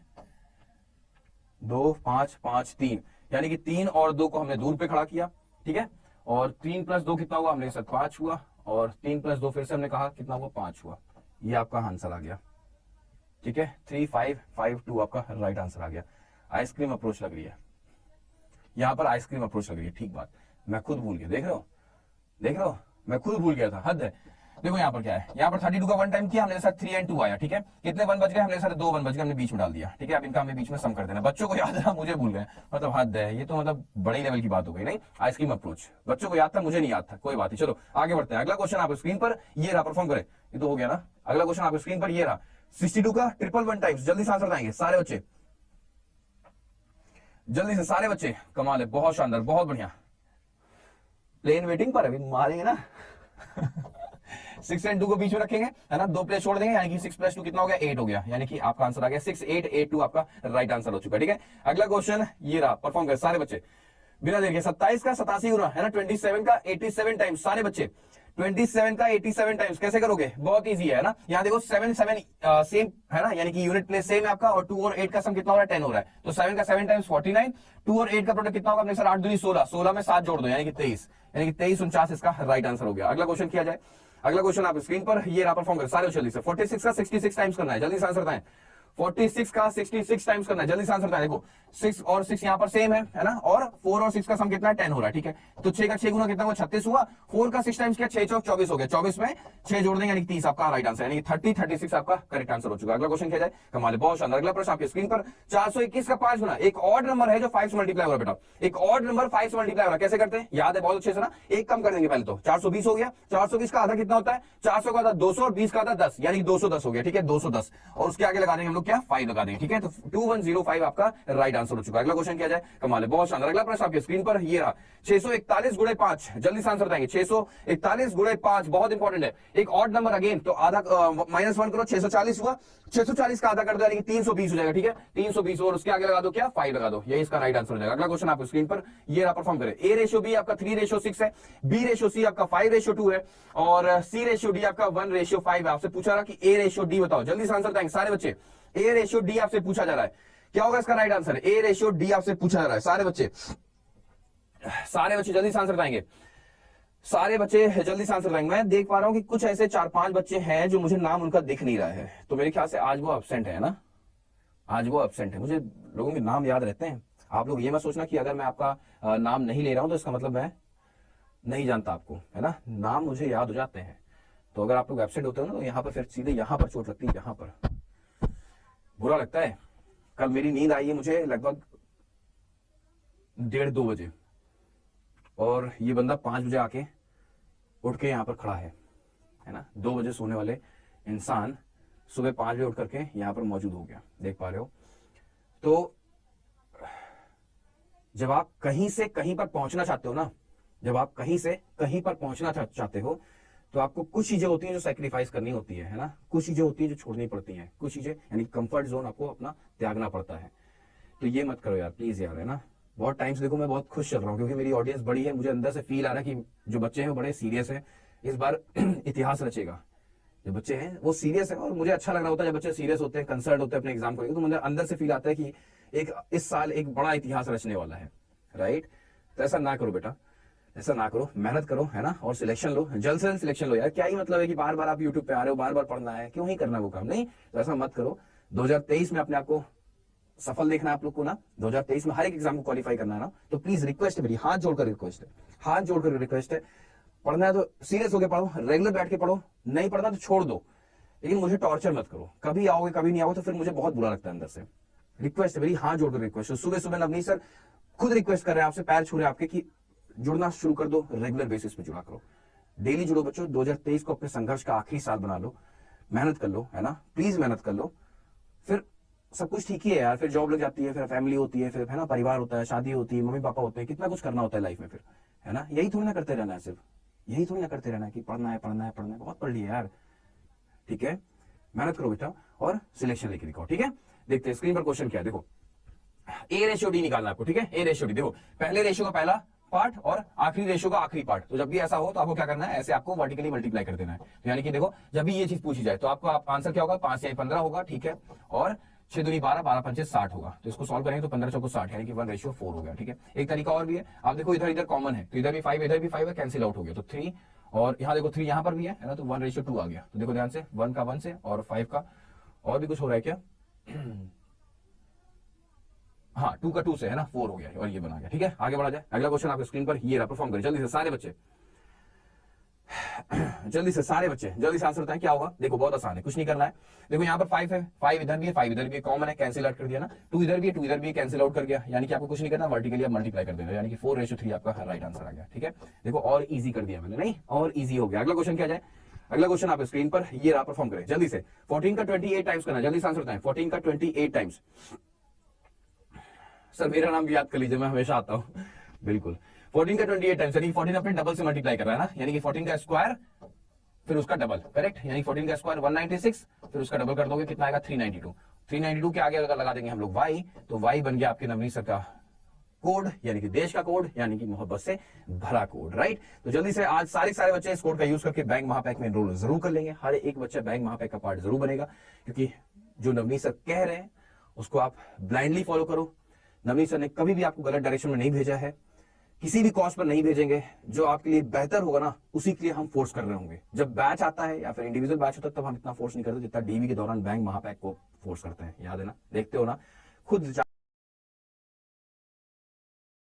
2 5 5 3, यानी कि 3 और 2 को हमने दूर पे खड़ा किया, ठीक है। और 3 + 2 कितना हुआ? हमने 5 हुआ, और 3 + 2 फिर से हमने कहा कितना हुआ? 5 हुआ। ये आपका आंसर आ गया, ठीक है। 3 5 5 2 आपका राइट आंसर आ गया। आइसक्रीम अप्रोच लग रही है यहां पर, आइसक्रीम अप्रोच लग रही है, ठीक बात। मैं खुद भूल गया, देख रहे हो, देख रहे हो, मैं खुद भूल गया था, हद है। देखो यहाँ पर क्या है, यहाँ पर 32 का 1 टाइम किया हमने, साथ 3 and 2 आया, ठीक है। कितने 1 बच गए हमने, साथ 2 1 बच गए, हमने बीच में डाल दिया, ठीक है। अब इनका हमें बीच में सम कर देना। बच्चों को याद है, मुझे भूल गए, मतलब हद है ये तो, मतलब बड़ी लेवल की बात हो गई। नहीं, आइसक्रीम अप्रोच बच्चों को याद था, मुझे नहीं याद था, कोई बात नहीं। चलो आगे बढ़ते हैं। अगला क्वेश्चन आप स्क्रीन पर ये रहा, परफॉर्म करें, ये तो हो गया ना। अगला क्वेश्चन आप स्क्रीन पर ये रहा, 62 का 111 टाइम्स। जल्दी से आंसर आएंगे सारे बच्चे, जल्दी से सारे बच्चे। कमाल है, बहुत शानदार, बहुत बढ़िया। प्लेन वेटिंग पर अभी मारेंगे ना 6 and 2 को बीच में रखेंगे, है ना, 2 प्लेस छोड़ देंगे, यानी कि 6 + 2 कितना हो गया, 8 हो गया, यानी कि आपका आंसर आ गया 6 8 8 2 आपका राइट आंसर हो चुका है, ठीक है। अगला क्वेश्चन ये रहा, परफॉर्म कर सारे बच्चे बिना देर के। 27 का 87 गुना, है ना, 27 का 87 टाइम्स, सारे बच्चे 27 का 87 टाइम्स कैसे करोगे, बहुत इजी है ना। यहाँ देखो 7 7 सेम है ना, यानी कि यूनिट प्लेस सेम है आपका, और 2 और 8 का सम कितना हो रहा है, 10 हो रहा है। तो 7 का 7 टाइम्स 49, 2 और 8 का प्रोडक्ट कितना होगा अपने सर, 8 दूनी 16, 16 में 7 जोड़ दो, यानी कि 23, यानी कि 23 49 इसका राइट आंसर हो गया। अगला क्वेश्चन किया जाए। अगला क्वेश्चन आप स्क्रीन पर ये रहा, परफॉर्म कर सारे जल्दी से। 46 का 66 टाइम्स करना है, जल्दी से आंसर बताएं। 46 का 66 टाइम्स करना है, जल्दी से आंसर बताएं। देखो 6 और 6 यहाँ पर सेम है ना, और 4 और 6 का सम कितना है, 10 हो रहा है, ठीक है। तो 6 का 6 गुना कितना हुआ, 36 हुआ। 4 का 6 टाइम्स किया, 6 चौक 24 हो गया, 24 में 6 जोड़ देंगे, यानी 30 आपका राइट आंसर, यानी 30 36 आपका करेक्ट आंसर हो चुका है। अगला क्वेश्चन किया जाए, कमाल है, बहुत शानदार। अगला प्रश्न आपकी स्क्रीन पर, 421 का 5 गुना, एक ऑड नंबर है जो 5 से मल्टीप्लाई हो रहा है बेटा, एक ऑड नंबर 5 से मल्टीप्लाई हो रहा है, कैसे करते हैं, याद है बहुत अच्छे से ना। एक कम कर देंगे पहले, तो 420 हो गया, 420 का आधा कितना होता है, 400 का आधा 200 और 20 का आधा 10, यानी 210 हो गया, ठीक है, 210, और उसके आगे लगा देंगे हम लोग क्या, 5 लगा देंगे, ठीक है। तो 2105 आपका राइट आंसर हो चुका है। अगला क्वेश्चन किया जाए, कमाल है, बहुत शानदार। अगला प्रश्न आपकी स्क्रीन पर ये रहा, 641 गुणे 5, जल्दी से आंसर बताएंगे। 641 गुणे 5 बहुत इंपॉर्टेंट है, एक ऑड नंबर अगेन, तो आधा -1 करो, 640 हुआ, 640 का आधा कर दो, यानी कि 320 हो जाएगा, ठीक है, 320, और उसके आगे लगा दो क्या, 5 लगा दो, यही इसका राइट आंसर हो जाएगा। अगला क्वेश्चन आपको स्क्रीन पर ये रहा, परफॉर्म करें। A/B आपका 3/6 है, B/C आपका 5/2 है, और C/D आपका 1/5 है। आपसे पूछा रहा कि A/D बताओ, जल्दी से आंसर बताएंगे सारे बच्चे। A/D आपसे पूछा जा रहा है, क्या होगा इसका राइट आंसर, A/D आपसे पूछा जा रहा है, सारे बच्चे, सारे बच्चे जल्दी से आंसर बताएंगे, सारे बच्चे जल्दी से आंसर देंगे। मैं देख पा रहा हूं कि कुछ ऐसे 4-5 बच्चे हैं जो मुझे नाम उनका दिख नहीं रहा है, तो मेरे ख्याल से आज वो एब्सेंट है ना, आज वो एब्सेंट है। मुझे लोगों के नाम याद रहते हैं, आप लोग ये मत सोचना कि अगर मैं आपका नाम नहीं ले रहा हूं तो इसका मतलब मैं नहीं जानता आपको, है ना, नाम मुझे याद हो जाते हैं। तो अगर आप लोग एब्सेंट होते हो ना, तो यहाँ पर फिर सीधे यहाँ पर चोट लगती है, यहाँ पर बुरा लगता है। कल मेरी नींद आई है मुझे लगभग 1:30-2 बजे, और ये बंदा 5 बजे आके उठ के यहाँ पर खड़ा है ना। 2 बजे सोने वाले इंसान सुबह 5 बजे उठ करके यहाँ पर मौजूद हो गया, देख पा रहे हो। तो जब आप कहीं से कहीं पर पहुंचना चाहते हो ना, जब आप कहीं से कहीं पर पहुंचना चाहते हो, तो आपको कुछ चीजें होती हैं जो सैक्रिफाइस करनी होती है ना, कुछ चीजें होती हैं जो छोड़नी पड़ती हैं, कुछ चीजें यानी कंफर्ट जोन आपको अपना त्यागना पड़ता है। तो ये मत करो यार, प्लीज यार, है ना। बहुत टाइम से देखो मैं बहुत खुश चल रहा हूँ, क्योंकि मेरी ऑडियंस बड़ी है, मुझे अंदर से फील आ रहा है कि जो बच्चे हैं वो बड़े सीरियस है, इस बार इतिहास रचेगा। जो बच्चे हैं वो सीरियस है, और मुझे अच्छा लग रहा होता है जब बच्चे सीरियस होते हैं, कंसर्न होते हैं अपने एग्जाम को लेकर, तो मुझे अंदर से फील आता है कि एक इस साल एक बड़ा इतिहास रचने वाला है, राइट। तो ऐसा ना करो बेटा, ऐसा ना करो, मेहनत करो, है ना, और सिलेक्शन लो, जल्द से जल्द सिलेक्शन लो यार। क्या ही मतलब है कि बार बार आप यूट्यूब पे आ रहे हो, बार बार पढ़ना है, क्यों ही करना वो काम, नहीं। तो ऐसा मत करो। 2023 में अपने आप को सफल देखना है आप लोग को ना, 2023 में हर एक एग्जाम को क्वालिफाई करना है ना। तो प्लीज रिक्वेस्ट है मेरी, हाथ जोड़कर रिक्वेस्ट है, हाथ जोड़कर रिक्वेस्ट है, पढ़ना है तो सीरियस होकर पढ़ो, रेगुलर बैठ के पढ़ो, नहीं पढ़ना तो छोड़ दो, लेकिन मुझे टॉर्चर मत करो। कभी आओगे कभी नहीं आओगे तो फिर मुझे बहुत बुरा लगता है अंदर से। रिक्वेस्ट है मेरी, हाथ जोड़कर रिक्वेस्ट है। सुबह सुबह नवनीत सर खुद रिक्वेस्ट कर रहे हैं आपसे, पैर छू रहे हैं आपके कि जुड़ना शुरू कर दो, रेगुलर बेसिस पे जुड़ा करो, डेली जुड़ो बच्चों। 2023 को अपने संघर्ष का आखिरी साल बना लो, मेहनत कर लो, है ना, प्लीज मेहनत कर लो, फिर सब कुछ ठीक ही है यार। फिर जॉब लग जाती है, फिर फैमिली होती है, फिर है ना, परिवार होता है, शादी होती है, मम्मी पापा होते हैं, कितना कुछ करना होता है लाइफ में फिर, है ना। यही थोड़ी ना करते रहना है, सिर्फ यही थोड़ी ना करते रहना है कि पढ़ना है पढ़ना है पढ़ना है, बहुत पढ़ लिया यार, ठीक है। मेहनत करो बेटा और सिलेक्शन लेके दिखाओ, ठीक है। देखते हैं स्क्रीन पर क्वेश्चन क्या है, देखो A/D निकालना आपको, ठीक है। A/D देखो, पहले रेशियो का पहला पार्ट और आखिरी रेशियो का आखिरी पार्ट। तो जब भी ऐसा हो तो आपको क्या करना है, ऐसे आपको वर्टिकली मल्टीप्लाई कर देना है। तो यानी कि देखो जब भी ये चीज पूछी जाए तो आपको आंसर क्या होगा, 5 से 15 होगा, ठीक है, और 6 दूनी 12, 12 पंचे 60 होगा। तो इसको सॉल्व करेंगे तो 15 चौको 60, यानी कि 1/4 हो गया, ठीक है। एक तरीका और भी है, आप देखो इधर इधर कॉमन है, तो इधर भी 5 इधर भी 5 है, कैंसिल आउट हो गया, तो 3, और यहाँ देखो 3 यहाँ पर भी है ना, तो 1/2 आ गया। तो देखो ध्यान से, 1 का 1 से और 5 का, और भी कुछ हो रहा है क्या, हाँ 2 का 2 से, है ना, 4 हो गया, और ये बना गया, ठीक है। आगे बढ़ा जाए, अगला क्वेश्चन आपके स्क्रीन पर ये रहा, परफॉर्म करें जल्दी से सारे बच्चे। जल्दी से सारे बच्चे जल्दी से आंसर बताएं क्या होगा। देखो बहुत आसान है, कुछ नहीं करना है। देखो यहाँ पर 5 है, 5 इधर भी है, 5 इधर भी है, कॉमन है, कैंसिल आउट कर दिया ना। 2 इधर भी है, 2 इधर भी है, कैंसिल आउट कर गया। यानी कि आपको कुछ नहीं करना, वर्टिकली आप मल्टीप्लाई कर देना, यानी कि 4:3 आपका राइट आंसर आ गया। ठीक है, देखो और इजी कर दिया मैंने, नहीं और इजी हो गया। अगला क्वेश्चन क्या जाए, अगला क्वेश्चन आप स्क्रीन पर ये रहा, परफॉर्म करें जल्दी से। 14 का 28 टाइम्स करना, जल्दी से आंसर बताएं। 14 का 28 टाइम्स। सर मेरा नाम भी याद कर लीजिए, मैं हमेशा आता हूं। बिल्कुल 14 का 28 टाइम्स, यानी 14 अपने डबल से मल्टीप्लाई कर रहा है ना, यानी कि 14 का स्क्वायर फिर उसका डबल, करेक्ट। यानी 14 का स्क्वायर 196, फिर उसका डबल कर दोगे कितना आएगा 392। 392 के आगे अगर लगा देंगे हम लोग y, तो y बन गया आपके नवनीत सर का कोड, यानी कि देश का कोड, यानी कि मोहब्बत से भरा कोड, राइट। तो जल्दी से आज सारे बच्चे इस कोड का यूज करके बैंक महापैक में एनरोल जरूर कर लेंगे। हर एक बच्चा बैंक महापैक का पार्ट जरूर बनेगा, क्योंकि जो नवनीत सर कह रहे हैं उसको आप ब्लाइंडली फॉलो करो। नवनीत सर ने कभी भी आपको गलत डायरेक्शन में नहीं भेजा है, किसी भी कॉस्ट पर नहीं भेजेंगे। जो आपके लिए बेहतर होगा ना, उसी के लिए हम फोर्स कर रहे होंगे। जब बैच आता है या फिर इंडिविजुअल बैच होता है, तब हम इतना फोर्स नहीं करते जितना डीवी के दौरान बैंक महापैक को फोर्स करते हैं। याद है ना, देखते हो ना खुद।